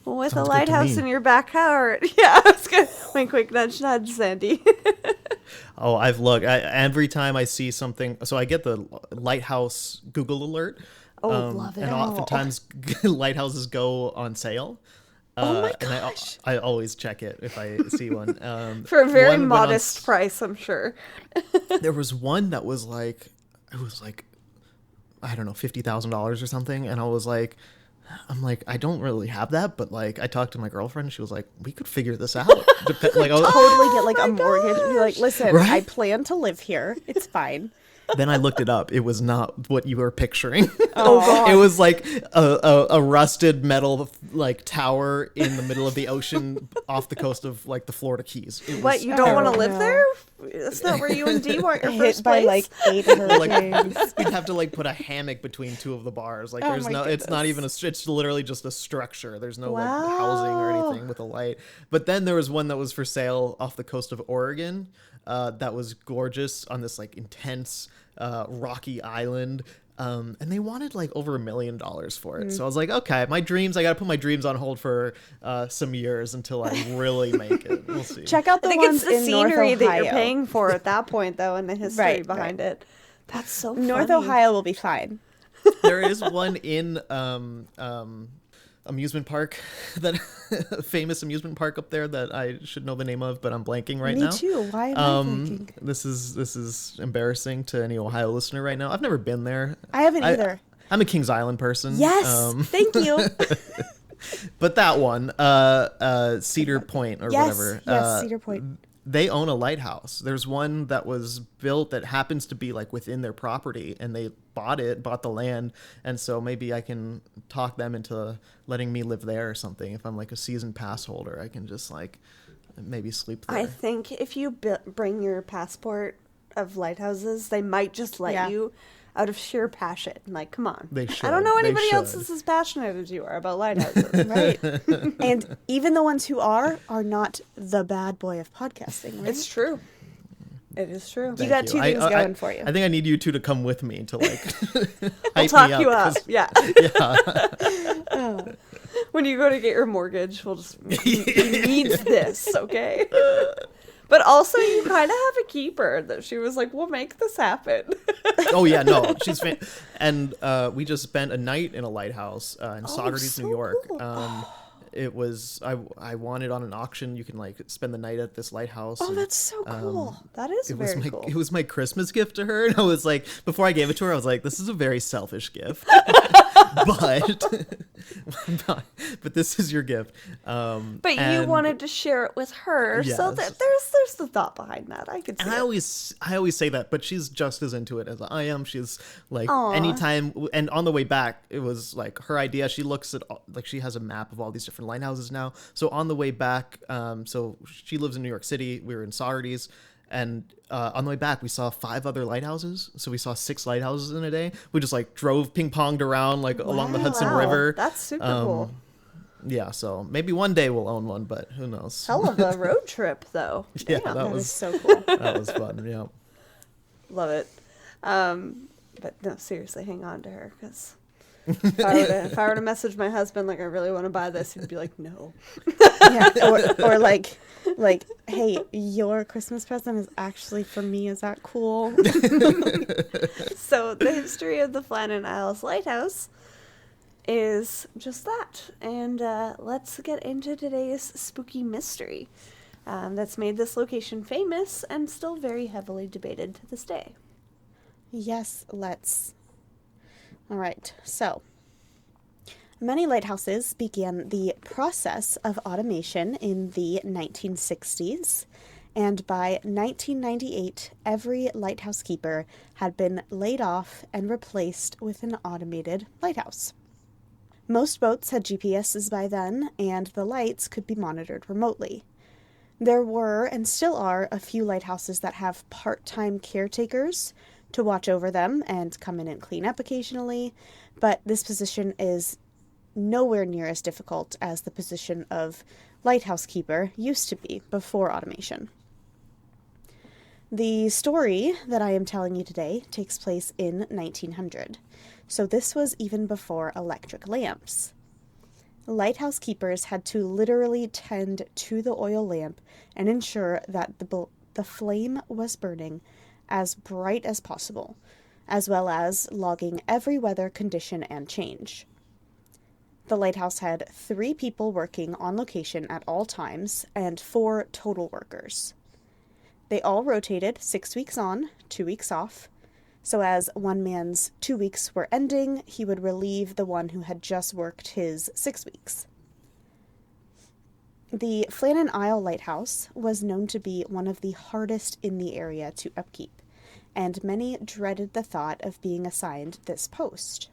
with Sounds a good to lighthouse me. in your backyard. Yeah, I was gonna wink, wink, nudge, nudge, Sandy. Oh, I've looked. Every time I see something, so I get the lighthouse Google alert. Oh, love it. And oftentimes lighthouses go on sale. Oh my And gosh. I always check it if I see one. For a very one went on modest price, I'm sure. There was one that was like, it was like, I don't know, $50,000 or something. And I'm like, I don't really have that, but like, I talked to my girlfriend and she was like, we could figure this out. Like, Totally get like a mortgage and be like, listen, Right? I plan to live here. It's fine. Then I looked it up. It was not what you were picturing. Oh, God. It was like a rusted metal like tower in the middle of the ocean off the coast of like the Florida Keys. It What, was you don't want to Oh, live no. there? That's not where you and Dee want your Hit first by place? like 8 hurricanes. we'd have to like put a hammock between two of the bars. Like Oh there's my no, it's not goodness. even it's literally just a structure. There's no like Wow. housing or anything with a light. But then there was one that was for sale off the coast of Oregon. That was gorgeous on this like intense rocky island. And they wanted like over $1 million for it. So I was like, okay, I gotta put my dreams on hold for some years until I really make it. We'll see. Check out the I think ones it's the in North scenery that you're Ohio. paying for at that point, though, and the history Right, behind right. it. That's so North funny. Ohio will be fine. There is one in amusement park, that famous amusement park up there that I should know the name of, but I'm blanking right Me now. too. Why am I blanking? This is embarrassing to any Ohio listener right now. I've never been there. I haven't either. I'm a Kings Island person. Yes. Thank you. But that one, Cedar Point or Yes. whatever. Yes. Cedar Point. They own a lighthouse. There's one that was built that happens to be like within their property, and they bought the land, and so maybe I can talk them into letting me live there or something. If I'm like a season pass holder, I can just like maybe sleep there. I think if you bring your passport of lighthouses, they might just let Yeah. you out of sheer passion. Like, come on. They I don't should. know They anybody else should. that's as passionate as you are about lighthouses. Right. And even the ones who are not the bad boy of podcasting, right? It's true. It is true. You got two things going for you. I think I need you two to come with me to like I'll hype talk me you up. 'cause- Yeah. Yeah. When you go to get your mortgage, we'll just he needs this, okay? But also, you kind of have a keeper that she was like, "We'll make this happen." Oh yeah, no, she's and we just spent a night in a lighthouse in Socrates, so New York. cool. It was I won it on an auction. You can like spend the night at this lighthouse. Oh, and, that's so cool. That is it was very my cool. it was my Christmas gift to her, and I was like, before I gave it to her, I was like, this is a very selfish gift. but but this is your gift. But you wanted to share it with her, so Yes. there's the thought behind that. I could see And it. I always say that, but she's just as into it as I am. She's like, Aw. anytime, and on the way back, it was like her idea. She looks at like she has a map of all these different lighthouses now. So on the way back, so she lives in New York City. We were in Sardis. And on the way back, we saw 5 other lighthouses. So we saw 6 lighthouses in a day. We just like drove ping-ponged around like along the Hudson Wow, River. that's super cool. Yeah, so maybe one day we'll own one, but who knows? Hell of a road trip, though. Yeah, Damn. That is so cool. that was fun. Yeah. Love it. But no, seriously, hang on to her, because if I were to message my husband like I really want to buy this, he'd be like, no. Yeah, or like, hey, your Christmas present is actually for me. Is that cool? So the history of the Flannan Isles Lighthouse is just that. And let's get into today's spooky mystery that's made this location famous and still very heavily debated to this day. Yes, let's. All right, so many lighthouses began the process of automation in the 1960s, and by 1998, every lighthouse keeper had been laid off and replaced with an automated lighthouse. Most boats had GPSs by then, and the lights could be monitored remotely. There were, and still are, a few lighthouses that have part-time caretakers to watch over them and come in and clean up occasionally, but this position is nowhere near as difficult as the position of lighthouse keeper used to be before automation. The story that I am telling you today takes place in 1900, so this was even before electric lamps. Lighthouse keepers had to literally tend to the oil lamp and ensure that the flame was burning as bright as possible, as well as logging every weather condition and change. The lighthouse had 3 people working on location at all times and 4 total workers. They all rotated 6 weeks on, 2 weeks off, so as one man's 2 weeks were ending, he would relieve the one who had just worked his 6 weeks. The Flannan Isle Lighthouse was known to be one of the hardest in the area to upkeep, and many dreaded the thought of being assigned this post.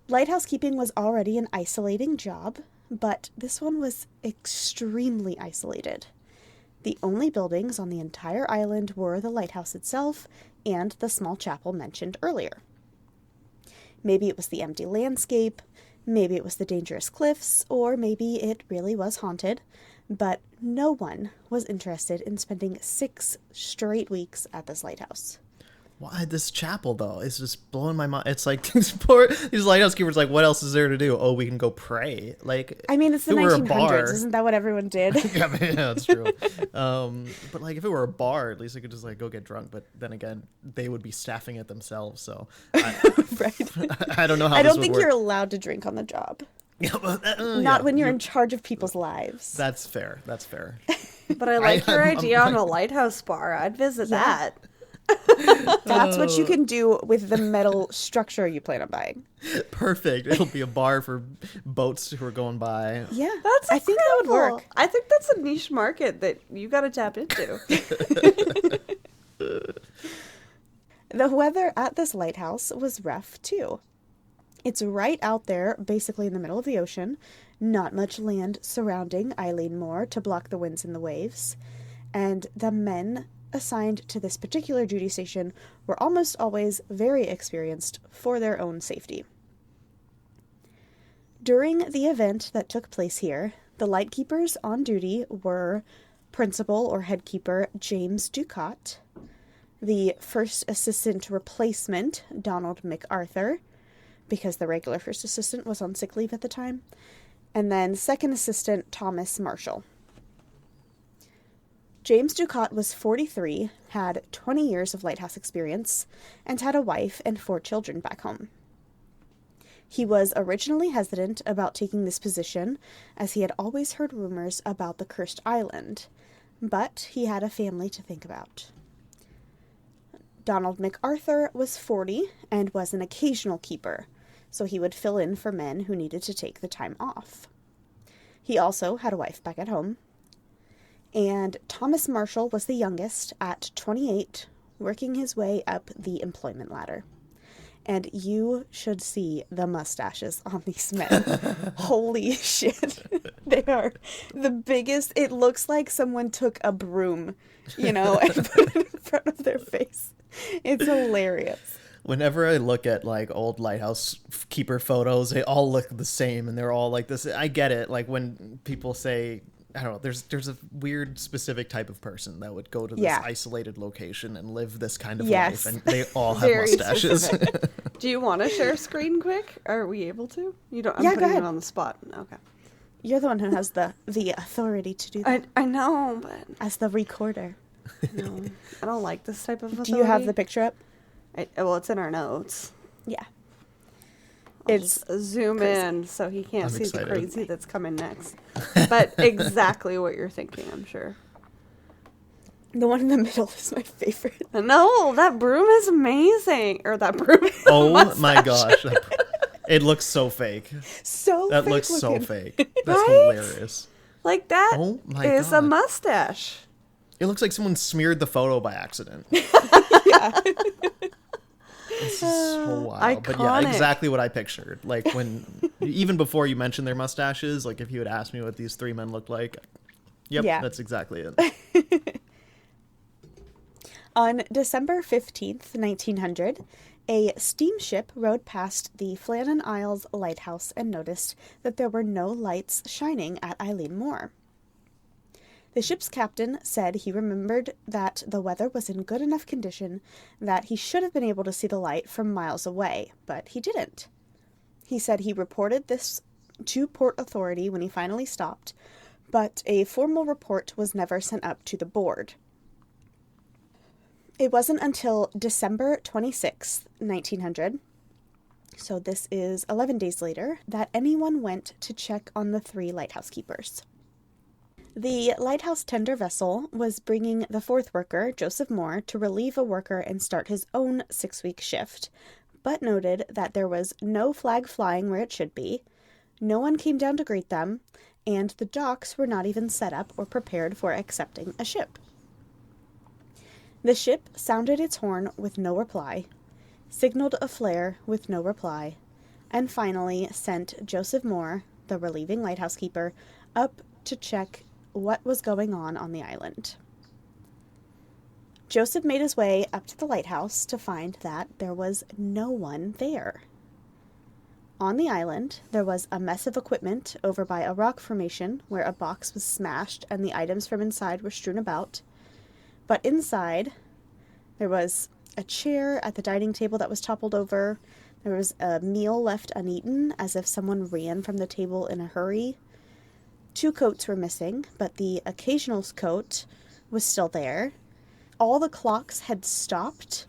Lighthouse keeping was already an isolating job, but this one was extremely isolated. The only buildings on the entire island were the lighthouse itself and the small chapel mentioned earlier. Maybe it was the empty landscape, maybe it was the dangerous cliffs, or maybe it really was haunted, but no one was interested in spending 6 straight weeks at this lighthouse. Why this chapel though? It's just blowing my mind. It's like these lighthouse keepers. Like, what else is there to do? Oh, we can go pray. Like, I mean, it's the if it were a 1900s. bar- Isn't that what everyone did? yeah, that's true. But like, if it were a bar, at least I could just like go get drunk. But then again, they would be staffing it themselves. So Right. I don't know how. I this don't would think work. you're allowed to drink on the job. Yeah, Not when you're in charge of people's lives. That's fair. That's fair. But I like your I'm- idea on a lighthouse bar. I'd visit that. That's what you can do with the metal structure you plan on buying. Perfect. It'll be a bar for boats who are going by. Yeah, That's I think that would incredible. work. I think that's a niche market that you got to tap into. The weather at this lighthouse was rough, too. It's right out there, basically in the middle of the ocean. Not much land surrounding Eileen Moor to block the winds and the waves. And the men assigned to this particular duty station were almost always very experienced for their own safety. During the event that took place here, the lightkeepers on duty were Principal or Headkeeper James Ducat, the first assistant replacement, Donald MacArthur, because the regular first assistant was on sick leave at the time, and then second assistant Thomas Marshall. James Ducat was 43, had 20 years of lighthouse experience, and had a wife and 4 children back home. He was originally hesitant about taking this position, as he had always heard rumors about the cursed island, but he had a family to think about. Donald MacArthur was 40 and was an occasional keeper, so he would fill in for men who needed to take the time off. He also had a wife back at home. And Thomas Marshall was the youngest at 28, working his way up the employment ladder. And you should see the mustaches on these men. Holy shit. They are the biggest. It looks like someone took a broom, and put it in front of their face. It's hilarious. Whenever I look at like old lighthouse keeper photos, they all look the same and they're all like this. I get it. Like when people say, I don't know, there's a weird specific type of person that would go to this isolated location and live this kind of life, and they all have mustaches. Do you want to share a screen quick? Are we able to? You don't. I'm go putting ahead. it on the spot. Okay. You're the one who has the authority to do that. I know, but as the recorder. no, I don't like this type of authority. Do you have the picture up? Well, it's in our notes. Yeah. It's zoom crazy. in so he can't I'm see excited. the crazy that's coming next. But exactly what you're thinking, I'm sure. The one in the middle is my favorite. No, that broom is amazing. Or that broom. Oh my gosh. It looks so fake. That Looks so looking. fake. That's Right? hilarious. Like that Oh my is a God. mustache. It looks like someone smeared the photo by accident. This is so wild. But yeah, Iconic. exactly what I pictured. Like when, even before you mentioned their mustaches, like if you had asked me what these three men looked like, yep, Yeah. that's exactly it. On December 15th, 1900, a steamship rode past the Flannan Isles Lighthouse and noticed that there were no lights shining at Eileen Moor. The ship's captain said he remembered that the weather was in good enough condition that he should have been able to see the light from miles away, but he didn't. He said he reported this to Port Authority when he finally stopped, but a formal report was never sent up to the board. It wasn't until December 26th, 1900, so this is 11 days later, that anyone went to check on the three lighthouse keepers. The lighthouse tender vessel was bringing the fourth worker, Joseph Moore, to relieve a worker and start his own 6-week shift, but noted that there was no flag flying where it should be, no one came down to greet them, and the docks were not even set up or prepared for accepting a ship. The ship sounded its horn with no reply, signaled a flare with no reply, and finally sent Joseph Moore, the relieving lighthouse keeper, up to check what was going on the island. Joseph made his way up to the lighthouse to find that there was no one there. On the island, there was a mess of equipment over by a rock formation where a box was smashed and the items from inside were strewn about. But inside, there was a chair at the dining table that was toppled over. There was a meal left uneaten, as if someone ran from the table in a hurry. 2 coats were missing, but the occasional coat was still there. All the clocks had stopped,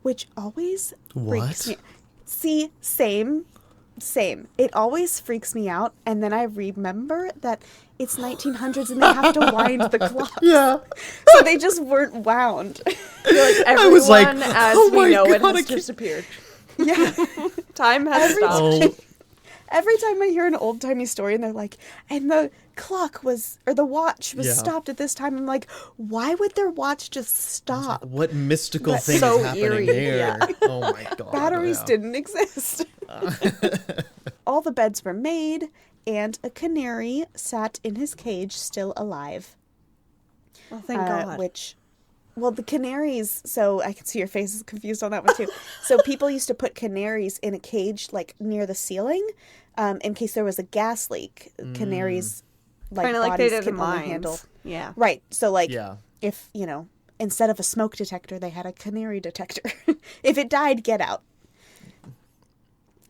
which always freaks me. See, same. It always freaks me out, and then I remember that it's 1900s and they have to wind the clocks. Yeah. So they just weren't wound. Like everyone, I was like, as oh we my know it, God, has I can't- disappeared. Yeah. Time has stopped. Oh, Every time I hear an old-timey story and they're like, and the clock was, or the watch was Yeah. stopped at this time, I'm like, why would their watch just stop? what mystical That's thing so is happening eerie, here? yeah. Oh my God. Batteries yeah. didn't exist. All the beds were made, and a canary sat in his cage still alive. Oh, thank God. Well, the canaries, so I can see your face is confused on that one too. So people used to put canaries in a cage like near the ceiling in case there was a gas leak. Canaries, like Kind of like they bodies did in can only mines. handle. Yeah. Right. So like Yeah. if, instead of a smoke detector, they had a canary detector. If it died, get out.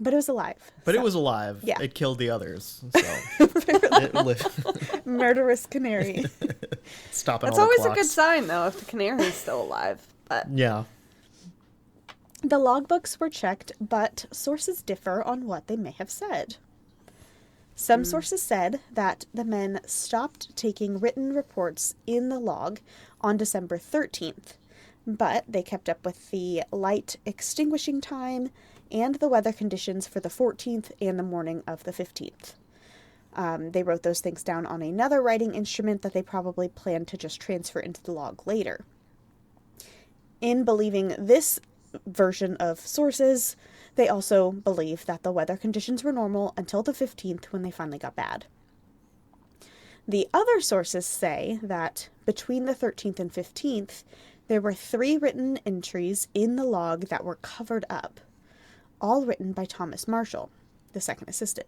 But it was alive. But so. it was alive. Yeah. It killed the others. So it lived. Murderous canary. Stopping That's all the always a good clocks. sign, though, if the canary's still alive. But Yeah. The logbooks were checked, but sources differ on what they may have said. Some sources said that the men stopped taking written reports in the log on December 13th, but they kept up with the light extinguishing time and the weather conditions for the 14th and the morning of the 15th. They wrote those things down on another writing instrument that they probably planned to just transfer into the log later. In believing this version of sources, they also believe that the weather conditions were normal until the 15th when they finally got bad. The other sources say that between the 13th and 15th, there were 3 written entries in the log that were covered up, all written by Thomas Marshall, the second assistant.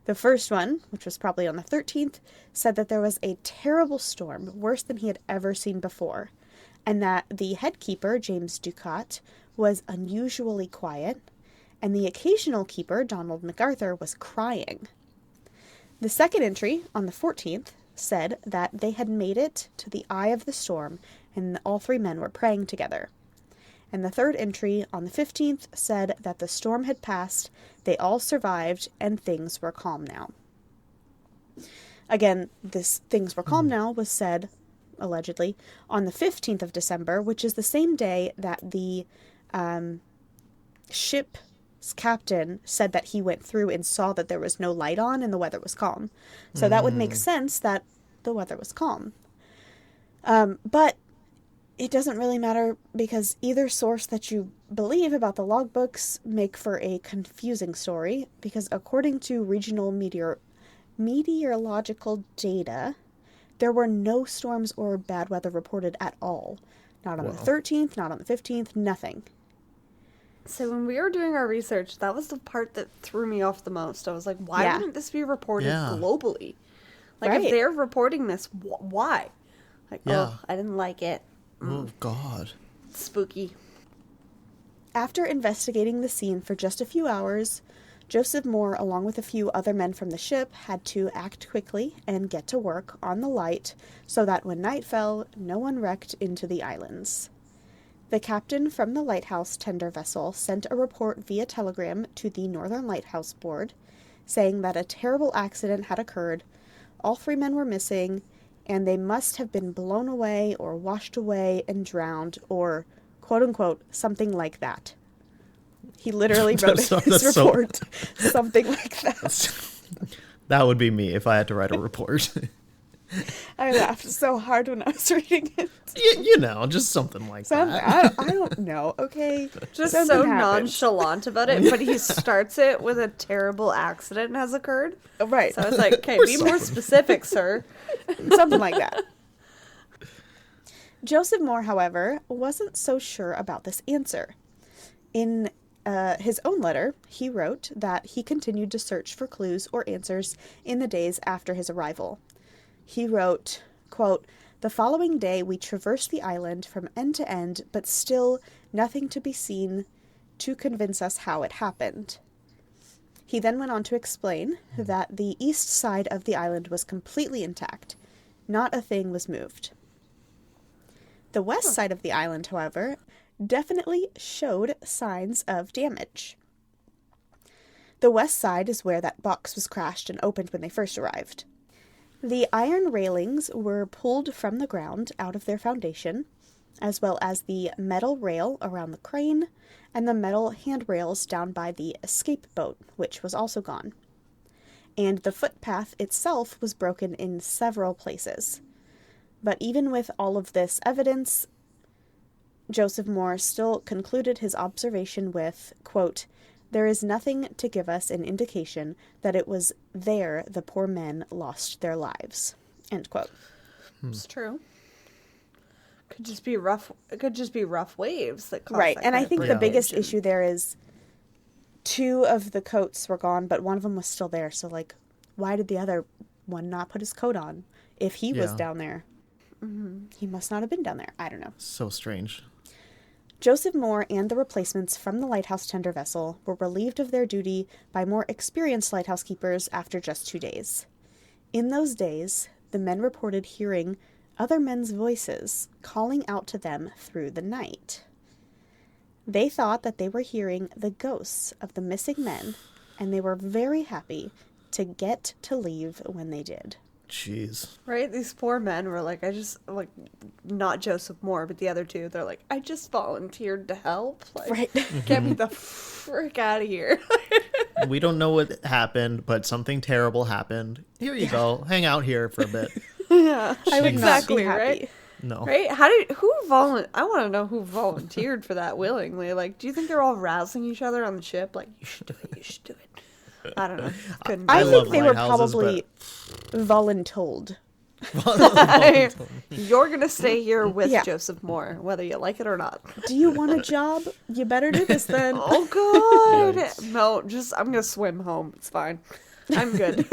The first one, which was probably on the 13th, said that there was a terrible storm, worse than he had ever seen before, and that the head keeper, James Ducat, was unusually quiet, and the occasional keeper, Donald MacArthur, was crying. The second entry, on the 14th, said that they had made it to the eye of the storm, and all 3 men were praying together. And the third entry, on the 15th, said that the storm had passed, they all survived, and things were calm now. Again, this things were calm now was said, allegedly, on the 15th of December, which is the same day that the ship's captain said that he went through and saw that there was no light on and the weather was calm. So that would make sense that the weather was calm. But it doesn't really matter because either source that you believe about the logbooks make for a confusing story because according to regional meteorological data, there were no storms or bad weather reported at all. Not on the 13th, not on the 15th, nothing. So when we were doing our research, that was the part that threw me off the most. I was like, why wouldn't this be reported globally? Like, if they're reporting this, why? Like, oh, I didn't like it. Oh, God. Spooky. After investigating the scene for just a few hours, Joseph Moore, along with a few other men from the ship, had to act quickly and get to work on the light so that when night fell, no one wrecked into the islands. The captain from the lighthouse tender vessel sent a report via telegram to the Northern Lighthouse Board, saying that a terrible accident had occurred, all 3 men were missing, and they must have been blown away or washed away and drowned, or, quote-unquote, something like that. He literally wrote his report, something like that. That would be me if I had to write a report. I laughed so hard when I was reading it. You know, just something like that. I don't know, okay? Just so nonchalant about it, but he starts it with a terrible accident has occurred. Right. So I was like, okay, be more specific, sir. Something like that. Joseph Moore, however, wasn't so sure about this answer. In his own letter, he wrote that he continued to search for clues or answers in the days after his arrival. He wrote, quote, "The following day we traversed the island from end to end, but still nothing to be seen to convince us how it happened." He then went on to explain that the east side of the island was completely intact. Not a thing was moved. The west side of the island, however, definitely showed signs of damage. The west side is where that box was crashed and opened when they first arrived. The iron railings were pulled from the ground out of their foundation, as well as the metal rail around the crane and the metal handrails down by the escape boat, which was also gone. And the footpath itself was broken in several places. But even with all of this evidence, Joseph Moore still concluded his observation with, quote, "There is nothing to give us an indication that it was there the poor men lost their lives." End quote. It's true. Could just be rough. It could just be rough waves that cause right. that And I kind of think the breakage. biggest issue there is 2 of the coats were gone, but one of them was still there. So, like, why did the other one not put his coat on if he was down there? Mm-hmm. He must not have been down there. I don't know. So strange. Joseph Moore and the replacements from the lighthouse tender vessel were relieved of their duty by more experienced lighthouse keepers after just 2 days. In those days, the men reported hearing other men's voices calling out to them through the night. They thought that they were hearing the ghosts of the missing men, and they were very happy to get to leave when they did. Jeez. Right? These poor men were like, not Joseph Moore, but the other two, they're like, I just volunteered to help. Like, Right. get me the frick out of here. We don't know what happened, but something terrible happened. Here you go. Hang out here for a bit. Yeah. I would Exactly, not be happy. right? No. Right? I want to know who volunteered for that willingly. Like, do you think they're all rousing each other on the ship? Like, you should do it, you should do it. I don't know. Couldn't I I do love think they were lighthouses, probably voluntold. it. You're going to stay here with Yeah. Joseph Moore, whether you like it or not. Do you want a job? You better do this then. Oh, God. Yikes. No, I'm going to swim home. It's fine. I'm good.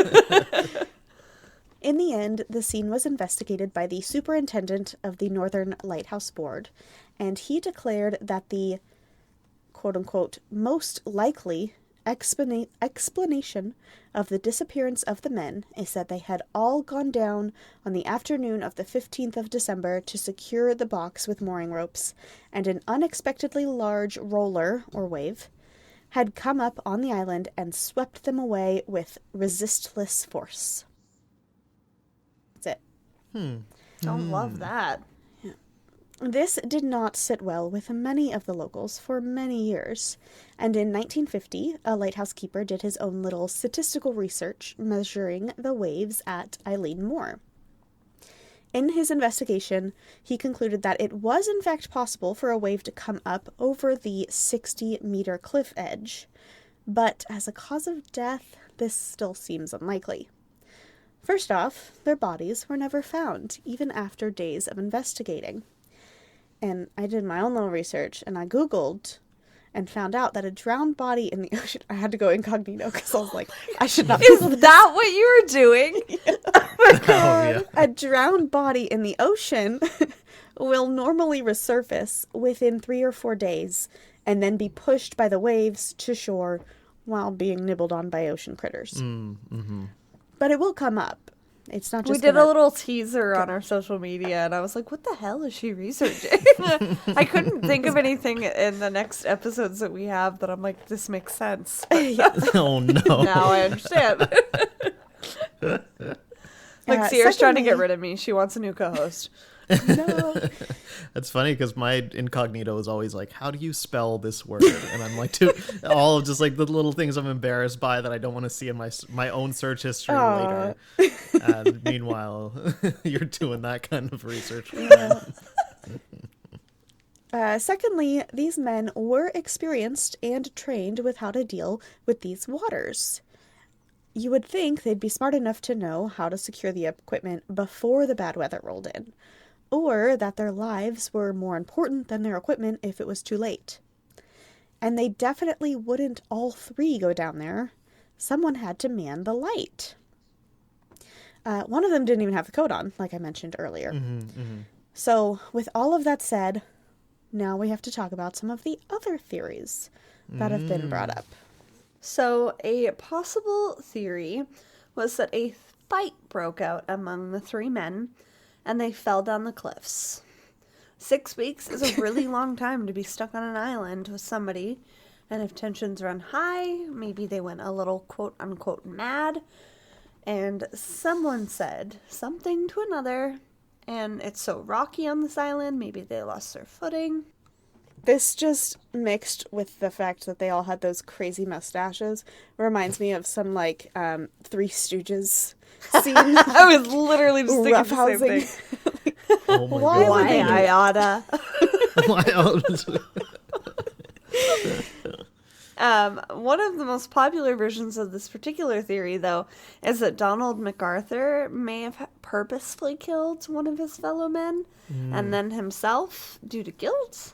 In the end, the scene was investigated by the superintendent of the Northern Lighthouse Board, and he declared that the quote-unquote most likely explanation of the disappearance of the men is that they had all gone down on the afternoon of the 15th of December to secure the box with mooring ropes, and an unexpectedly large roller, or wave, had come up on the island and swept them away with resistless force. That's it. Don't love that. This did not sit well with many of the locals for many years, and in 1950, a lighthouse keeper did his own little statistical research measuring the waves at Eileen Moor. In his investigation, he concluded that it was in fact possible for a wave to come up over the 60-meter cliff edge, but as a cause of death, this still seems unlikely. First off, their bodies were never found, even after days of investigating. And I did my own little research, and I Googled and found out that a drowned body in the ocean... I had to go incognito because I was like, I should not... Is that what you were doing? Oh, my God. yeah. A drowned body in the ocean will normally resurface within 3 or 4 days and then be pushed by the waves to shore while being nibbled on by ocean critters. But it will come up. It's not just We did gonna... a little teaser on our social media, and I was like, what the hell is she researching? I couldn't think of anything in the next episodes that we have that I'm like, this makes sense. Oh, no. Now I understand. Like, Sierra's trying to get secondly- rid of me. She wants a new co-host. No. That's funny because my incognito is always like, how do you spell this word? And I'm like, all of just like the little things I'm embarrassed by that I don't want to see in my own search history later. And meanwhile, you're doing that kind of research. Secondly, these men were experienced and trained with how to deal with these waters. You would think they'd be smart enough to know how to secure the equipment before the bad weather rolled in, or that their lives were more important than their equipment if it was too late. And they definitely wouldn't all three go down there. Someone had to man the light. One of them didn't even have the coat on, like I mentioned earlier. So, with all of that said, now we have to talk about some of the other theories that have been brought up. So, a possible theory was that a fight broke out among the three men, and they fell down the cliffs. 6 weeks is a really long time to be stuck on an island with somebody, and if tensions run high, maybe they went a little quote-unquote mad, and someone said something to another, and it's so rocky on this island, maybe they lost their footing. This just mixed with the fact that they all had those crazy mustaches reminds me of some, like, Three Stooges scene. I was literally just thinking the same Roughhousing. thing. Oh my Why would Why they do I oughta. One of the most popular versions of this particular theory, though, is that Donald MacArthur may have purposefully killed one of his fellow men and then himself due to guilt.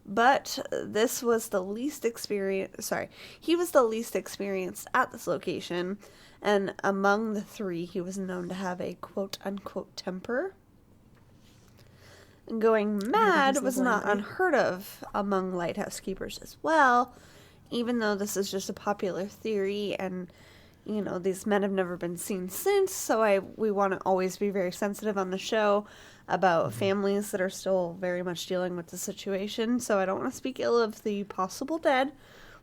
But this was the least experienced. He was the least experienced at this location, and among the three, he was known to have a quote-unquote temper. Going mad was not unheard of among lighthouse keepers as well, even though this is just a popular theory, and you know these men have never been seen since. So we want to always be very sensitive on the show about families that are still very much dealing with the situation. So I don't want to speak ill of the possible dead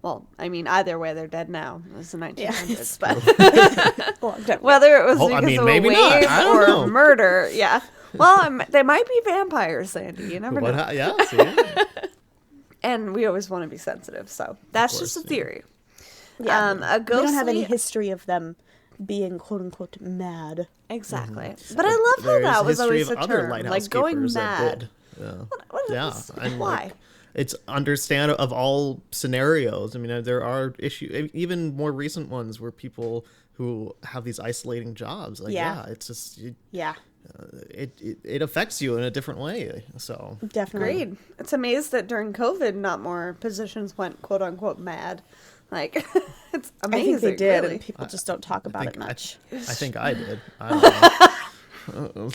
Well, I mean, either way, they're dead now. It was the 1900s, but Well, whether it was Oh, because I mean, of a maybe not. wave I don't or know. murder, yeah. Well, they might be vampires, Sandy. You never know. Yeah, see? And we always want to be sensitive, so that's just a course, yeah. theory. yeah. A We ghostly... don't have any history of them being quote unquote mad. Exactly. But I love how There's that was history always of a other term, lighthouse like going keepers that mad. did. Yeah. What is Yeah, this? and Why? like it's understand of all scenarios. I mean, there are issues, even more recent ones, where people who have these isolating jobs, like Yeah. it's just Yeah, it affects you in a different way. So definitely. Agreed. It's amazed that during COVID, not more positions went quote unquote mad. Like, it's I amazing. think they did, really. and people just don't talk about it much. I think I did. I don't know.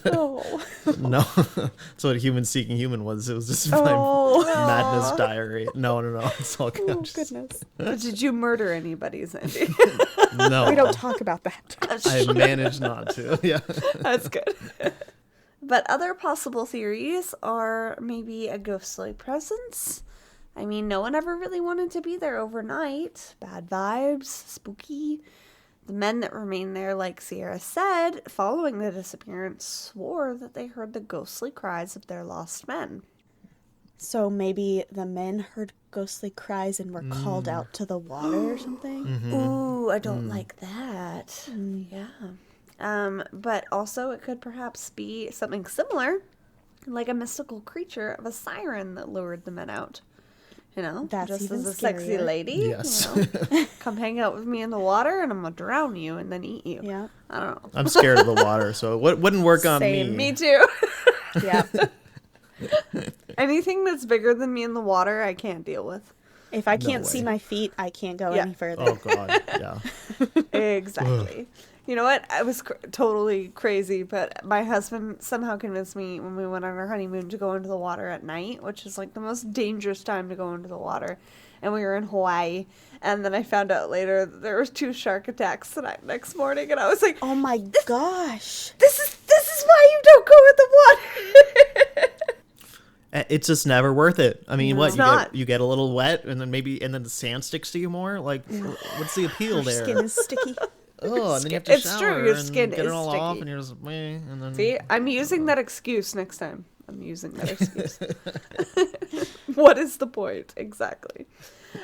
Oh. No, that's what Human Seeking Human was. It was just Oh. my madness diary. No, it's all good. Oh, I'm just- goodness. But did you murder anybody, Sandy? No, We don't talk about that. I managed not to. Yeah. That's good. But other possible theories are maybe a ghostly presence. I mean, no one ever really wanted to be there overnight. Bad vibes, spooky. The men that remained there, like Sierra said, following the disappearance, swore that they heard the ghostly cries of their lost men. So maybe the men heard ghostly cries and were called out to the water or something? Ooh, I don't like that. Yeah. But also it could perhaps be something similar, like a mystical creature of a siren that lured the men out. You know, That's just even as a sexy scarier. lady. Yes. You know, come hang out with me in the water and I'm gonna drown you and then eat you. Yeah. I don't know. I'm scared of the water, so it wouldn't work on Same. Me too. Yeah. Anything that's bigger than me in the water, I can't deal with. If I can't see way. my feet, I can't go Yeah. any further. Oh God, yeah. Exactly. You know what? I was totally crazy, but my husband somehow convinced me when we went on our honeymoon to go into the water at night, which is like the most dangerous time to go into the water. And we were in Hawaii, and then I found out later that there was 2 shark attacks the next morning, and I was like, Oh my gosh. "This is why you don't go in the water." It's just never worth it. I mean, what It's not. you get a little wet, and then the sand sticks to you more. Like, what's the appeal Your there? skin is sticky. Oh, and then you have to It's true, shower your and skin get it is all off, sticky. and you're just meh, and then See, I'm using that excuse next time. I'm using that excuse. What is the point? Exactly.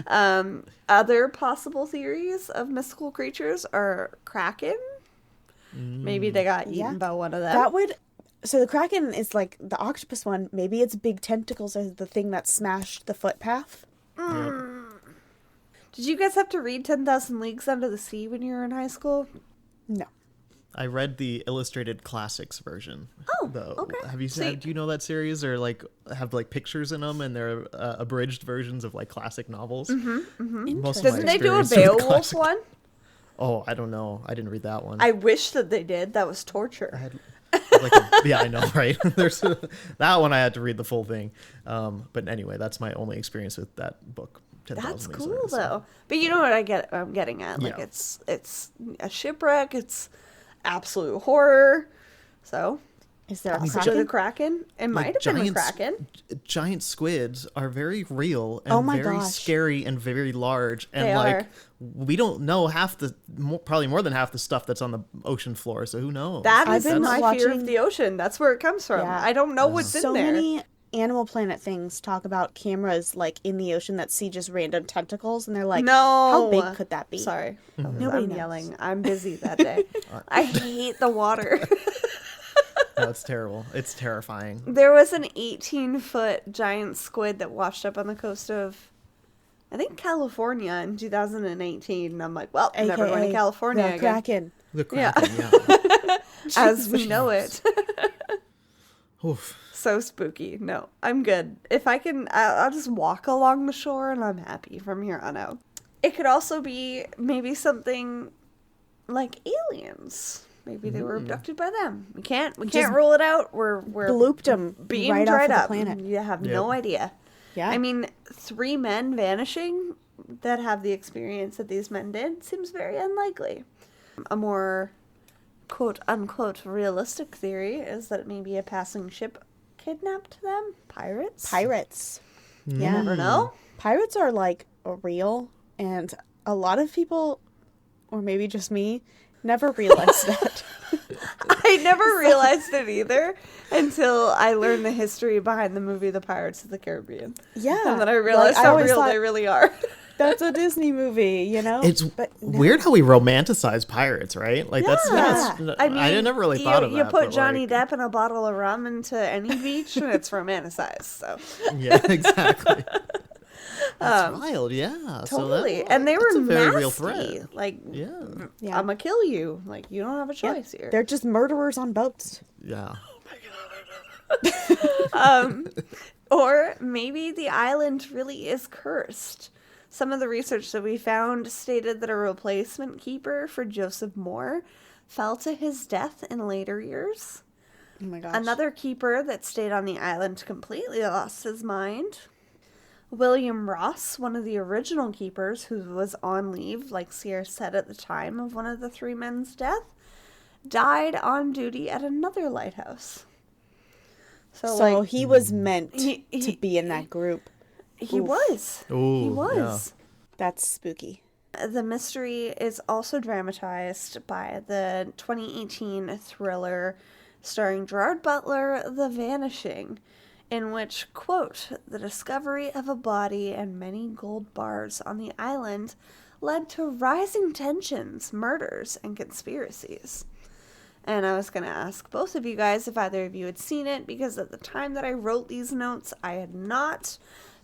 Other possible theories of mystical creatures are kraken. Maybe they got eaten Yeah. by one of them. That would. So the kraken is like the octopus one. Maybe its big tentacles are the thing that smashed the footpath. Did you guys have to read 10,000 Leagues Under the Sea when you were in high school? No. I read the illustrated classics version. Oh, okay. Have you Sweet. do you know that series, or like have like pictures in them, and they're abridged versions of like classic novels? Mm-hmm. Most of my Doesn't they do a experience with Beowulf classic- one? Oh, I don't know. I didn't read that one. I wish that they did. That was torture. Yeah, I know, right? There's that one. I had to read the full thing. But anyway, that's my only experience with that book. 10,000 That's Leagues cool Under the Sea. though. But you know what I'm getting at? Like Yeah. it's a shipwreck. It's absolute horror. So Is there a possibly the kraken? kraken. It might have been the giants- kraken. Giant squids are very real and Oh my very gosh. scary and very large, and They like are. we don't know probably more than half the stuff that's on the ocean floor. So who knows? That I've is been my fear watching- of the ocean. That's where it comes from. Yeah. I don't know what's So in there. many Animal Planet things talk about cameras like in the ocean that see just random tentacles, and they're like, No. how big could that be? Sorry. Nobody I'm knows. yelling. I'm busy that day. I hate the water. That's terrible. It's terrifying. There was an 18-foot giant squid that washed up on the coast of, I think, California in 2018. And I'm like, well, I'm never going to AKA California the again. kraken. The Yeah. kraken, yeah. As we know it. Oof. So spooky. No, I'm good. If I can, I'll just walk along the shore and I'm happy from here on out. It could also be maybe something like aliens. Maybe they were abducted by them. We can't Just rule it out. We're Blooped them being right off dried of the up. planet. You have no idea. Yeah. I mean, 3 men vanishing that have the experience that these men did seems very unlikely. A more quote unquote realistic theory is that maybe a passing ship kidnapped them. Pirates. Pirates. You Yeah. never know. Pirates are like real, and a lot of people, or maybe just me, never realized that. I never realized it either until I learned the history behind the movie The Pirates of the Caribbean. Yeah. And then I realized I how always real thought, they really are. that's a Disney movie, you know? It's weird how we romanticize pirates, right? Like that's I never really thought of that. You put but, Johnny like, Depp and a bottle of rum into any beach and it's romanticized. So yeah, exactly. That's wild, yeah. totally. So and they were that's a very nasty. real threat. Like, Yeah. I'm gonna kill you. Like, you don't have a Yeah. choice here. They're just murderers on boats. Yeah. Or maybe the island really is cursed. Some of the research that we found stated that a replacement keeper for Joseph Moore fell to his death in later years. Oh my gosh. Another keeper that stayed on the island completely lost his mind. William Ross, one of the original keepers who was on leave, like Sierra said at the time of one of the three men's death, died on duty at another lighthouse. So he was meant he- to be in that group. He was. Ooh, He was. That's spooky. The mystery is also dramatized by the 2018 thriller starring Gerard Butler, The Vanishing, in which, quote, the discovery of a body and many gold bars on the island led to rising tensions, murders, and conspiracies. And I was going to ask both of you guys if either of you had seen it, because at the time that I wrote these notes, I had not.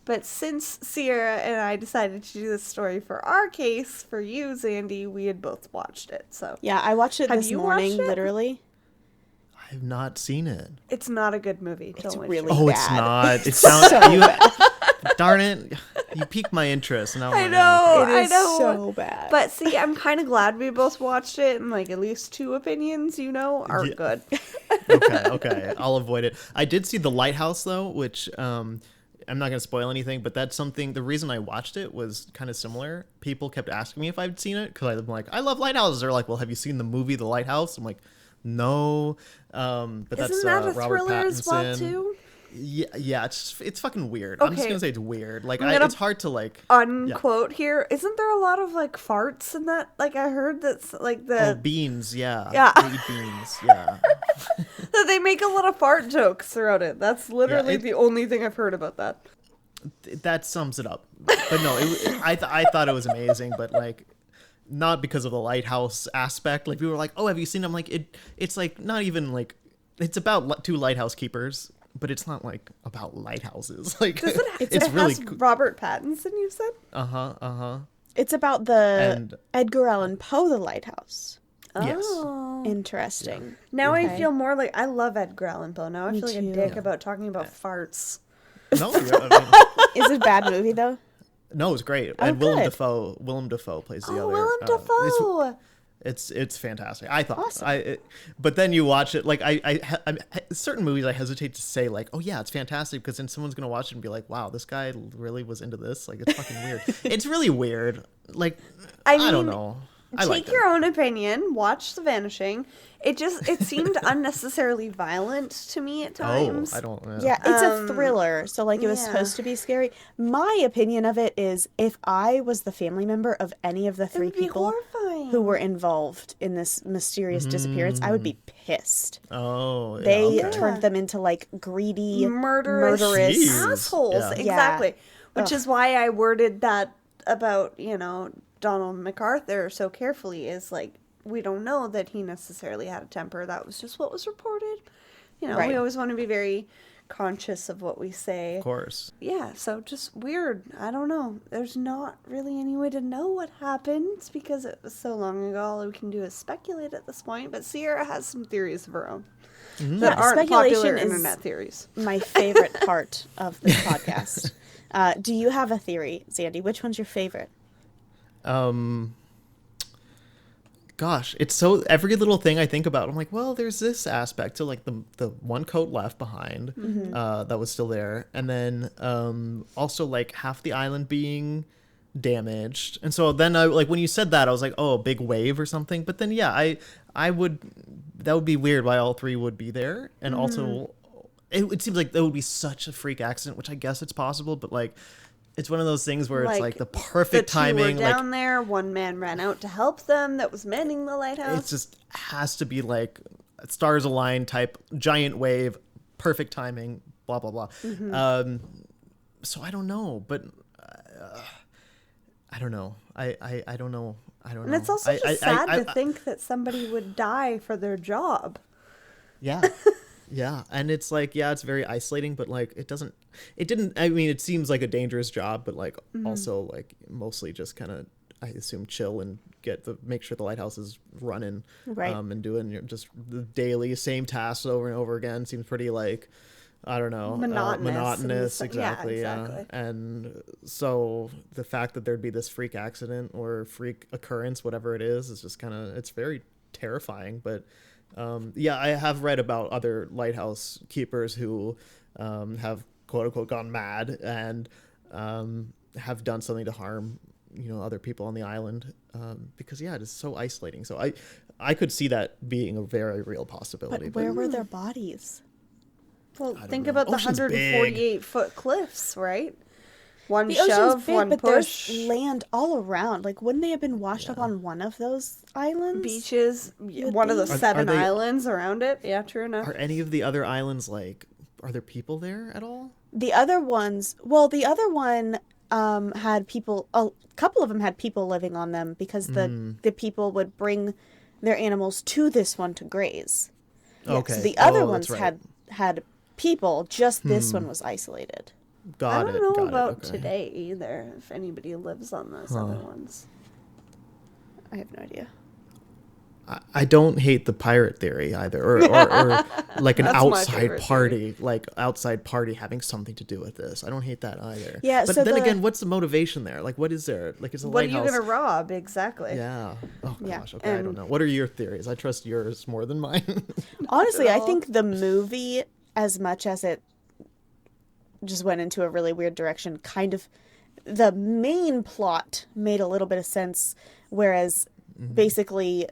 But since Sierra and I decided to do this story for our case, for you, Xandy, we had both watched it. So Yeah, I watched it Have this you morning, watched it? literally. I have not seen it. it's not a good movie. It's Don't waste really your- Oh, it's bad. not. It sounds so you. bad. Darn it! You piqued my interest, and I'm I like, know. It is I know. so bad. But see, I'm kind of glad we both watched it, and like at least two opinions, are Yeah. good. Okay, I'll avoid it. I did see The Lighthouse though, which I'm not gonna spoil anything, but that's something. The reason I watched it was kind of similar. People kept asking me if I'd seen it because I'm like, I love lighthouses. They're like, well, have you seen the movie The Lighthouse? I'm like, no. But that's Isn't that a Robert thriller as well Pattinson. too? Yeah, it's fucking weird. I'm just Okay. gonna say it's weird. Like, I'm gonna it's hard to like. Unquote here. Isn't there a lot of like farts in that? Like I heard that's like Oh, the beans, yeah. Yeah. They eat beans, yeah. that they make a lot of fart jokes throughout it. That's literally it- the only thing I've heard about that. That sums it up. But no, I thought it was amazing, but like not because of the lighthouse aspect. Like we were like, oh, have you seen it? I'm like, it's like not even like it's about two lighthouse keepers, but it's not like about lighthouses. Like Does it? it's It really has Robert Pattinson. You said. It's about the And- Edgar Allan Poe, The Lighthouse. Yes. Oh. Interesting. Now I Okay. feel more like I love Edgar Allan Poe. Now I Me feel like too. a dick about talking about farts. No, I Is it a bad movie, though? mean, no, it was great. Oh, And good. Willem Dafoe plays the Oh, other. Willem it's- Dafoe. It's fantastic. I thought. Awesome. But then you watch it. Like I'm certain movies, I hesitate to say like, oh yeah, it's fantastic, because then someone's gonna watch it and be like, wow, this guy really was into this. Like it's fucking weird. It's really weird. Like I don't mean, know. I like Take your own opinion. Watch The Vanishing. It seemed unnecessarily violent to me at times. Oh, I don't. Yeah, it's a thriller, so like it was yeah. supposed to be scary. My opinion of it is, if I was the family member of any of the three would be people horrifying. who were involved in this mysterious disappearance, I would be pissed. Oh, yeah, They okay. turned them into like greedy, murderous Jeez. assholes. Yeah. Exactly. Which Ugh. is why I worded that about, Donald MacArthur so carefully, is like, we don't know that he necessarily had a temper. That was just what was reported. Right. We always want to be very conscious of what we say. Of course. Yeah, so just weird. I don't know. There's not really any way to know what happened because it was so long ago. All we can do is speculate at this point. But Sierra has some theories of her own that aren't speculation popular is- internet theories. my favorite part of this podcast. Do you have a theory, Xandy? Which one's your favorite? Gosh, it's so every little thing I think about, I'm like, well, there's this aspect to like the one coat left behind that was still there, and then also like half the island being damaged, and so then I like when you said that, I was like, oh, a big wave or something. But then yeah, I would that would be weird why all three would be there, and also it seems like that would be such a freak accident, which I guess it's possible, but like It's one of those things where it's like the the perfect two timing. were down there. One man ran out to help them. That was manning the lighthouse. It just has to be like stars align type giant wave, perfect timing. Blah blah blah. So I don't know, but I don't know. I don't know. I don't know. And it's also just sad to think that somebody would die for their job. Yeah. Yeah. And it's like, yeah, it's very isolating, but like I mean, it seems like a dangerous job, but like also like mostly just kind of, I assume, chill and make sure the lighthouse is running, Right. And doing just the daily same tasks over and over again. Seems pretty like, I don't know, monotonous. Exactly. Yeah, exactly. And so the fact that there'd be this freak accident or freak occurrence, whatever it is just kind of, it's very terrifying. But yeah, I have read about other lighthouse keepers who have quote unquote gone mad and have done something to harm, other people on the island because it is so isolating. So I could see that being a very real possibility. But where were their bodies? Well, think about the Ocean's 148-foot cliffs, right? One The shove, ocean's big, one but push. there's land all around. Like, wouldn't they have been washed up on one of those islands? Beaches, one of the Are 7 they- islands around it. Yeah, true enough. Are any of the other islands are there people there at all? The other ones, the other one had people, a couple of them had people living on them because the people would bring their animals to this one to graze. Okay. So the other Oh, ones that's right. had people, just this one was isolated. I don't know Got it, about okay. today either, if anybody lives on those other ones. I have no idea. I don't hate the pirate theory either, or like an That's my outside favorite party, like outside party having something to do with this. I don't hate that either. Yeah, but so then again, what's the motivation there? Like, what is there? Like, it's a What are you lighthouse. going to rob? Exactly. Yeah. Oh Yeah, gosh. Okay, I don't and- know. What are your theories? I trust yours more than mine. Honestly, I all. think the movie, as much as it just went into a really weird direction, kind of the main plot made a little bit of sense, whereas basically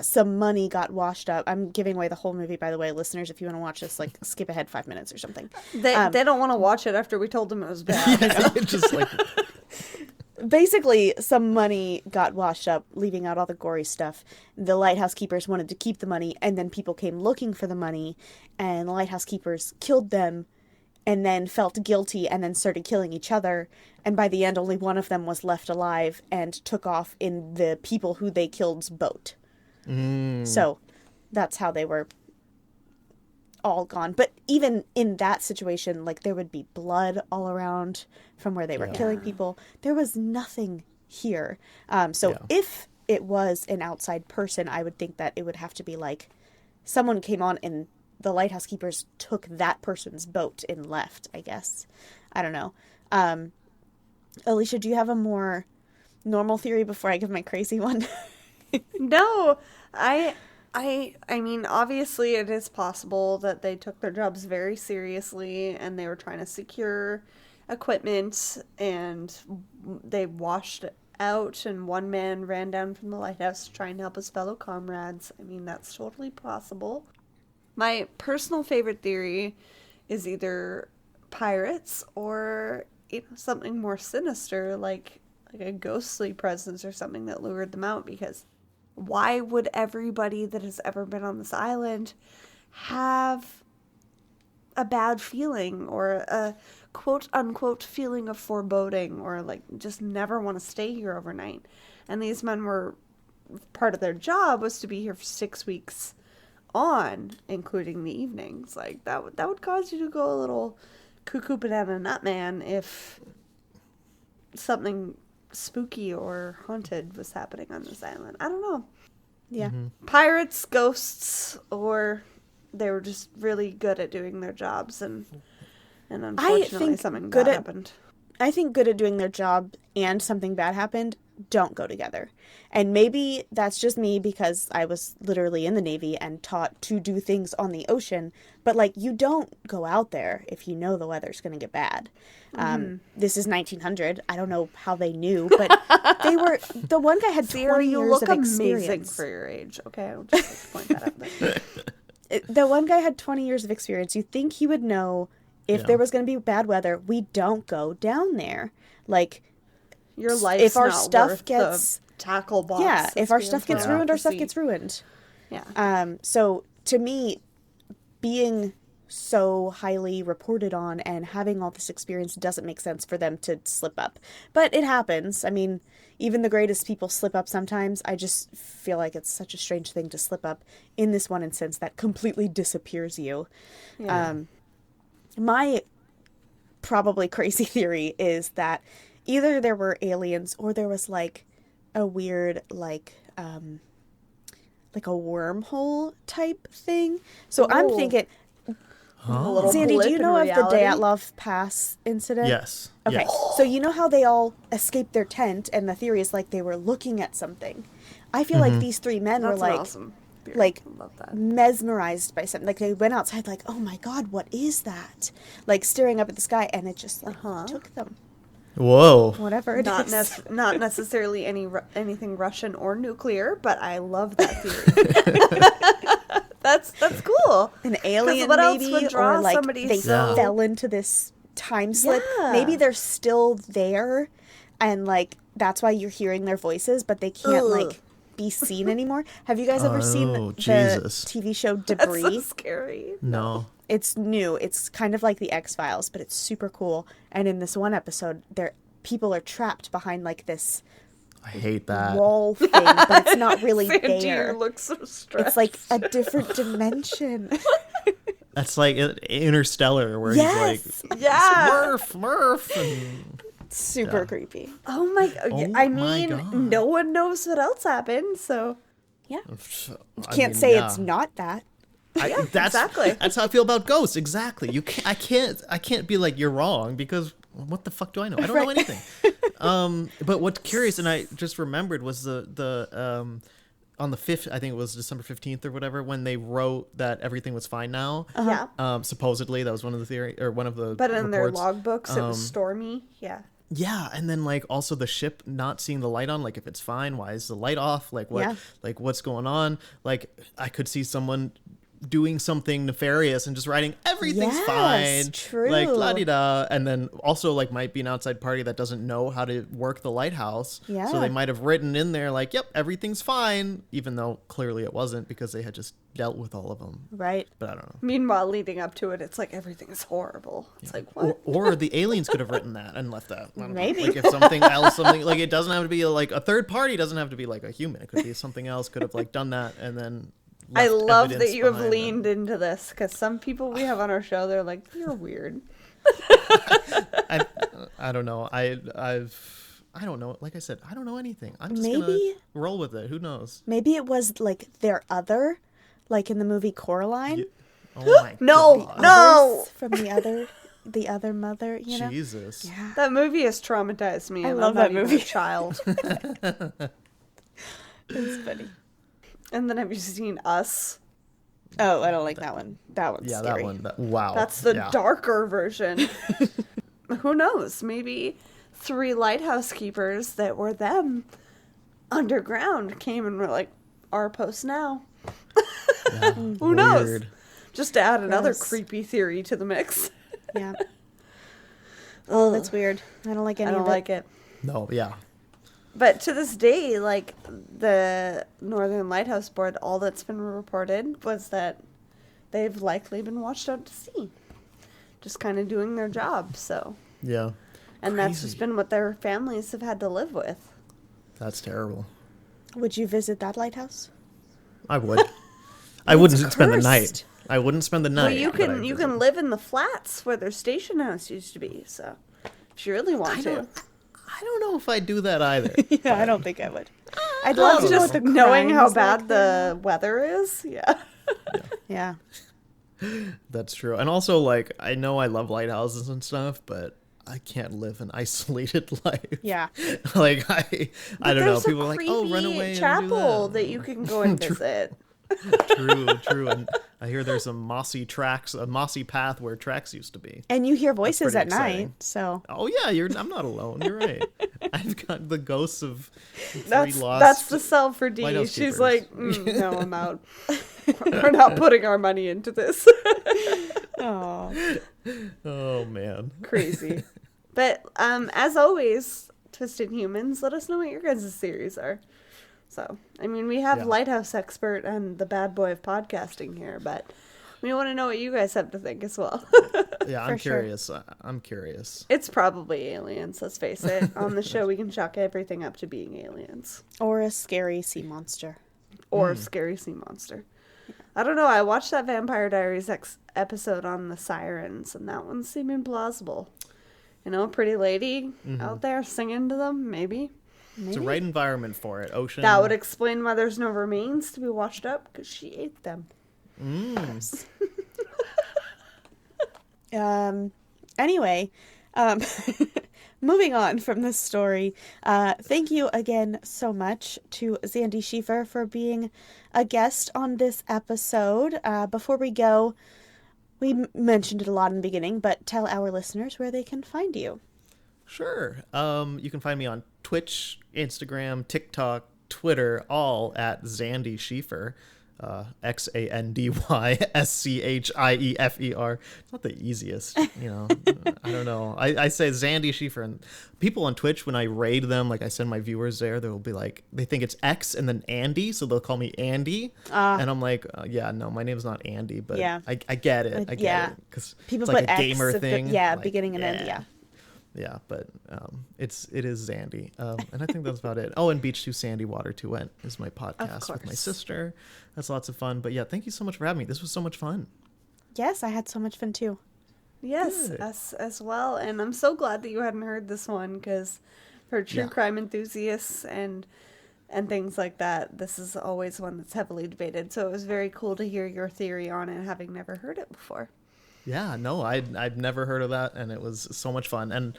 some money got washed up. I'm giving away the whole movie, by the way, listeners. If you want to watch this, like, skip ahead 5 minutes or something. They don't want to watch it after we told them it was bad. It's just like Basically, some money got washed up, leaving out all the gory stuff. The lighthouse keepers wanted to keep the money, and then people came looking for the money, and the lighthouse keepers killed them, and then felt guilty, and then started killing each other. And by the end, only one of them was left alive and took off in the people who they killed's boat. So that's how they were all gone. But even in that situation, like, there would be blood all around from where they were killing people. There was nothing here. So if it was an outside person, I would think that it would have to be like someone came on and the lighthouse keepers took that person's boat and left, I guess. I don't know. Alicia, do you have a more normal theory before I give my crazy one? No, I mean, obviously it is possible that they took their jobs very seriously and they were trying to secure equipment and they washed it out and one man ran down from the lighthouse to try and help his fellow comrades. I mean, that's totally possible. My personal favorite theory is either pirates or something more sinister like a ghostly presence or something that lured them out, because why would everybody that has ever been on this island have a bad feeling or a quote unquote feeling of foreboding or like just never want to stay here overnight? And these men were, part of their job was to be here for 6 weeks on, including the evenings. Like that would cause you to go a little cuckoo banana nut man if something spooky or haunted was happening on this island. I don't know. Yeah. Pirates, ghosts, or they were just really good at doing their jobs and unfortunately think something good bad at- happened. I think good at doing their job and something bad happened don't go together. And maybe that's just me because I was literally in the Navy and taught to do things on the ocean. But, like, you don't go out there if you know the weather's going to get bad. This is 1900. I don't know how they knew, but they were... The one guy had 20 Sierra, you years look of amazing experience. for your age. Okay, I'll just like to point that out there. The one guy had 20 years of experience. You'd think he would know if there was going to be bad weather, we don't go down there. Like, Your life's if our not stuff worth gets the tackle box. yeah, that's if our being stuff gets thrown ruined, off our the stuff seat. gets ruined. Yeah. So to me, being so highly reported on and having all this experience doesn't make sense for them to slip up. But it happens. I mean, even the greatest people slip up sometimes. I just feel like it's such a strange thing to slip up in this one instance that completely disappears you. Yeah. My probably crazy theory is that either there were aliens or there was like a weird like a wormhole type thing. So I'm Ooh. thinking, A little Xandy, blip do you in know of the reality. Dyatlov Pass incident? Yes. Okay, Yes. so you know how they all escaped their tent, and the theory is like they were looking at something. I feel like these three men That's were an like, awesome theory. like I love that. mesmerized by something. Like they went outside, like, oh my god, what is that? Like staring up at the sky, and it just like took them. Whoa. Whatever it Not is. not necessarily anything Russian or nuclear, but I love that theory. That's cool. An alien, what else maybe, would draw or like somebody they so- fell into this time slip. Yeah. Maybe they're still there, and like that's why you're hearing their voices, but they can't like be seen anymore. Have you guys ever seen Oh, the Jesus. TV show That's Debris? so scary. No. It's new. It's kind of like the X-Files, but it's super cool. And in this one episode, people are trapped behind like this I hate that. wall thing, but it's not really Sandy, there. you look so stressed. It's like a different dimension. That's like Interstellar, where Yes. he's like, yeah. Murph, and Super Yeah. creepy. Oh my. Oh I my mean, God. no one knows what else happened, so Yeah. I Can't mean, say yeah. it's not that. That's exactly. That's how I feel about ghosts. Exactly. You can't. I can't be like you're wrong because what the fuck do I know? I don't know anything. But what's curious, and I just remembered, was the on the 5th, I think it was December 15th or whatever, when they wrote that everything was fine now. yeah. Supposedly that was one of the theory or one of the. But in their reports. logbooks, it was stormy. Yeah. Yeah, and then like also the ship not seeing the light on, like if it's fine, why is the light off? Like what Yeah. like what's going on? Like I could see someone doing something nefarious and just writing everything's Yes, fine. true. Like la di da, and then also like might be an outside party that doesn't know how to work the lighthouse. Yeah. So they might have written in there like, yep, everything's fine, even though clearly it wasn't because they had just dealt with all of them. Right. But I don't know. Meanwhile, leading up to it, it's like everything is horrible. It's like what? Or the aliens could have written that and left that. I don't know. Maybe. Like if something else, something like it doesn't have to be like a third party. Doesn't have to be like a human. It could be something else. Could have like done that and then. I left love that evidence you have behind them. leaned into this because some people we have on our show, they're like, "You're weird." I don't know. I don't know. Like I said, I don't know anything. I'm just Maybe- gonna roll with it. Who knows? Maybe it was like their other, like in the movie Coraline. Oh my No, God. no. Others from the other mother, you know? Jesus. Yeah. That movie has traumatized me. I and love I'm not that even movie. a child. It's funny. And then have you seen Us? Oh, I don't like that one. That one's Yeah, scary. that one. Wow. That's the Yeah. darker version. Who knows? Maybe 3 lighthouse keepers that were them underground came and were like, "Our post now." Yeah. Who knows? Weird. Just to add another Gross. creepy theory to the mix. Yeah. Oh, That's weird. I don't like any I don't of it. like it. No. Yeah. But to this day, like the Northern Lighthouse Board, all that's been reported was that they've likely been washed out to sea, just kind of doing their job. So, Yeah. and that's Crazy. just been what their families have had to live with. That's terrible. Would you visit that lighthouse? I would. I wouldn't spend the cursed. night. I wouldn't spend the night. Well, you but I'd can visit. live in the flats where their station house used to be. So, if you really want to, I don't know if I'd do that either. Yeah, I don't think I would. I'd well, love to know just what the knowing how crime's bad like there. the weather is. Yeah. Yeah. That's true. And also, like, I know I love lighthouses and stuff, but I can't live an isolated life. Yeah. Like, I don't know. There's a People are like, oh, run creepy away chapel and do that you can go and visit. True. And I hear there's some mossy tracks, a mossy path where tracks used to be. And you hear voices pretty at exciting. night, so Oh, yeah, I'm not alone. You're right. I've got the ghosts of 3 That's lost. the sell for D. lighthouse She's keepers. like, no, I'm out. We're not putting our money into this. Oh, Oh man. Crazy. But as always, Twisted Humans, let us know what your guys' theories are. So, I mean, we have Yeah. Lighthouse Expert and the bad boy of podcasting here, but we want to know what you guys have to think as well. Yeah, For I'm sure. curious. I'm curious. It's probably aliens, let's face it. On the show, we can chalk everything up to being aliens. or a scary sea monster. Or a scary sea monster. I don't know, I watched that Vampire Diaries episode on the sirens, and that one seemed implausible. You know, pretty lady out there singing to them, maybe. It's the right environment for it. Ocean. That would explain why there's no remains to be washed up, because she ate them. Anyway, moving on from this story, thank you again so much to Xandy Schiefer for being a guest on this episode. Before we go, we mentioned it a lot in the beginning, but tell our listeners where they can find you. Sure. You can find me on Twitch, Instagram, TikTok, Twitter, all at Xandy Schiefer. XandySchiefer. It's not the easiest, you know. I don't know. I say Xandy Schiefer, and people on Twitch, when I raid them, like I send my viewers there, they'll be like, they think it's X and then Andy, so they'll call me Andy, and I'm like, yeah, no, my name's not Andy, but Yeah. I get it. I get it because People it's like put a X gamer at the- thing. yeah, like, beginning and end, yeah. Yeah, but it is Xandy, and I think that's about it. Oh, and Beach Too Sandy, Water Too Wet is my podcast with my course. sister. That's lots of fun. But yeah, thank you so much for having me. This was so much fun. Yes, I had so much fun too. Yes, Good. us as well. And I'm so glad that you hadn't heard this one, because for true Yeah. crime enthusiasts and things like that, this is always one that's heavily debated. So it was very cool to hear your theory on it, having never heard it before. Yeah, no, I'd never heard of that, and it was so much fun. And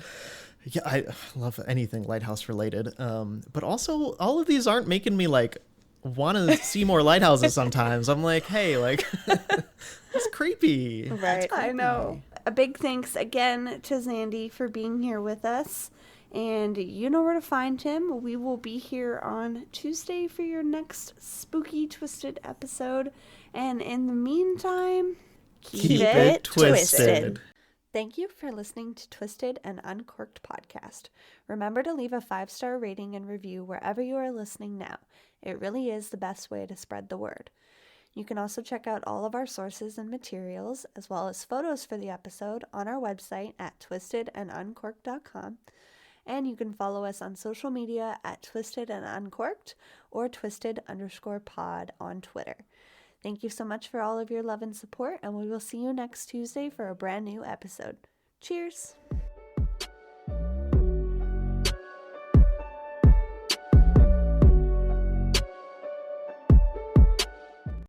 yeah, I love anything lighthouse related. But also, all of these aren't making me like want to see more lighthouses. Sometimes I'm like, hey, like that's creepy. Right. I know. A big thanks again to Xandy for being here with us. And you know where to find him. We will be here on Tuesday for your next spooky twisted episode. And in the meantime, Keep it twisted. Thank you for listening to Twisted and Uncorked podcast. Remember to leave a 5-star rating and review wherever you are listening now. It really is the best way to spread the word. You can also check out all of our sources and materials, as well as photos for the episode, on our website at twistedanduncorked.com. And you can follow us on social media at Twisted and Uncorked or Twisted_pod on Twitter. Thank you so much for all of your love and support, and we will see you next Tuesday for a brand new episode. Cheers!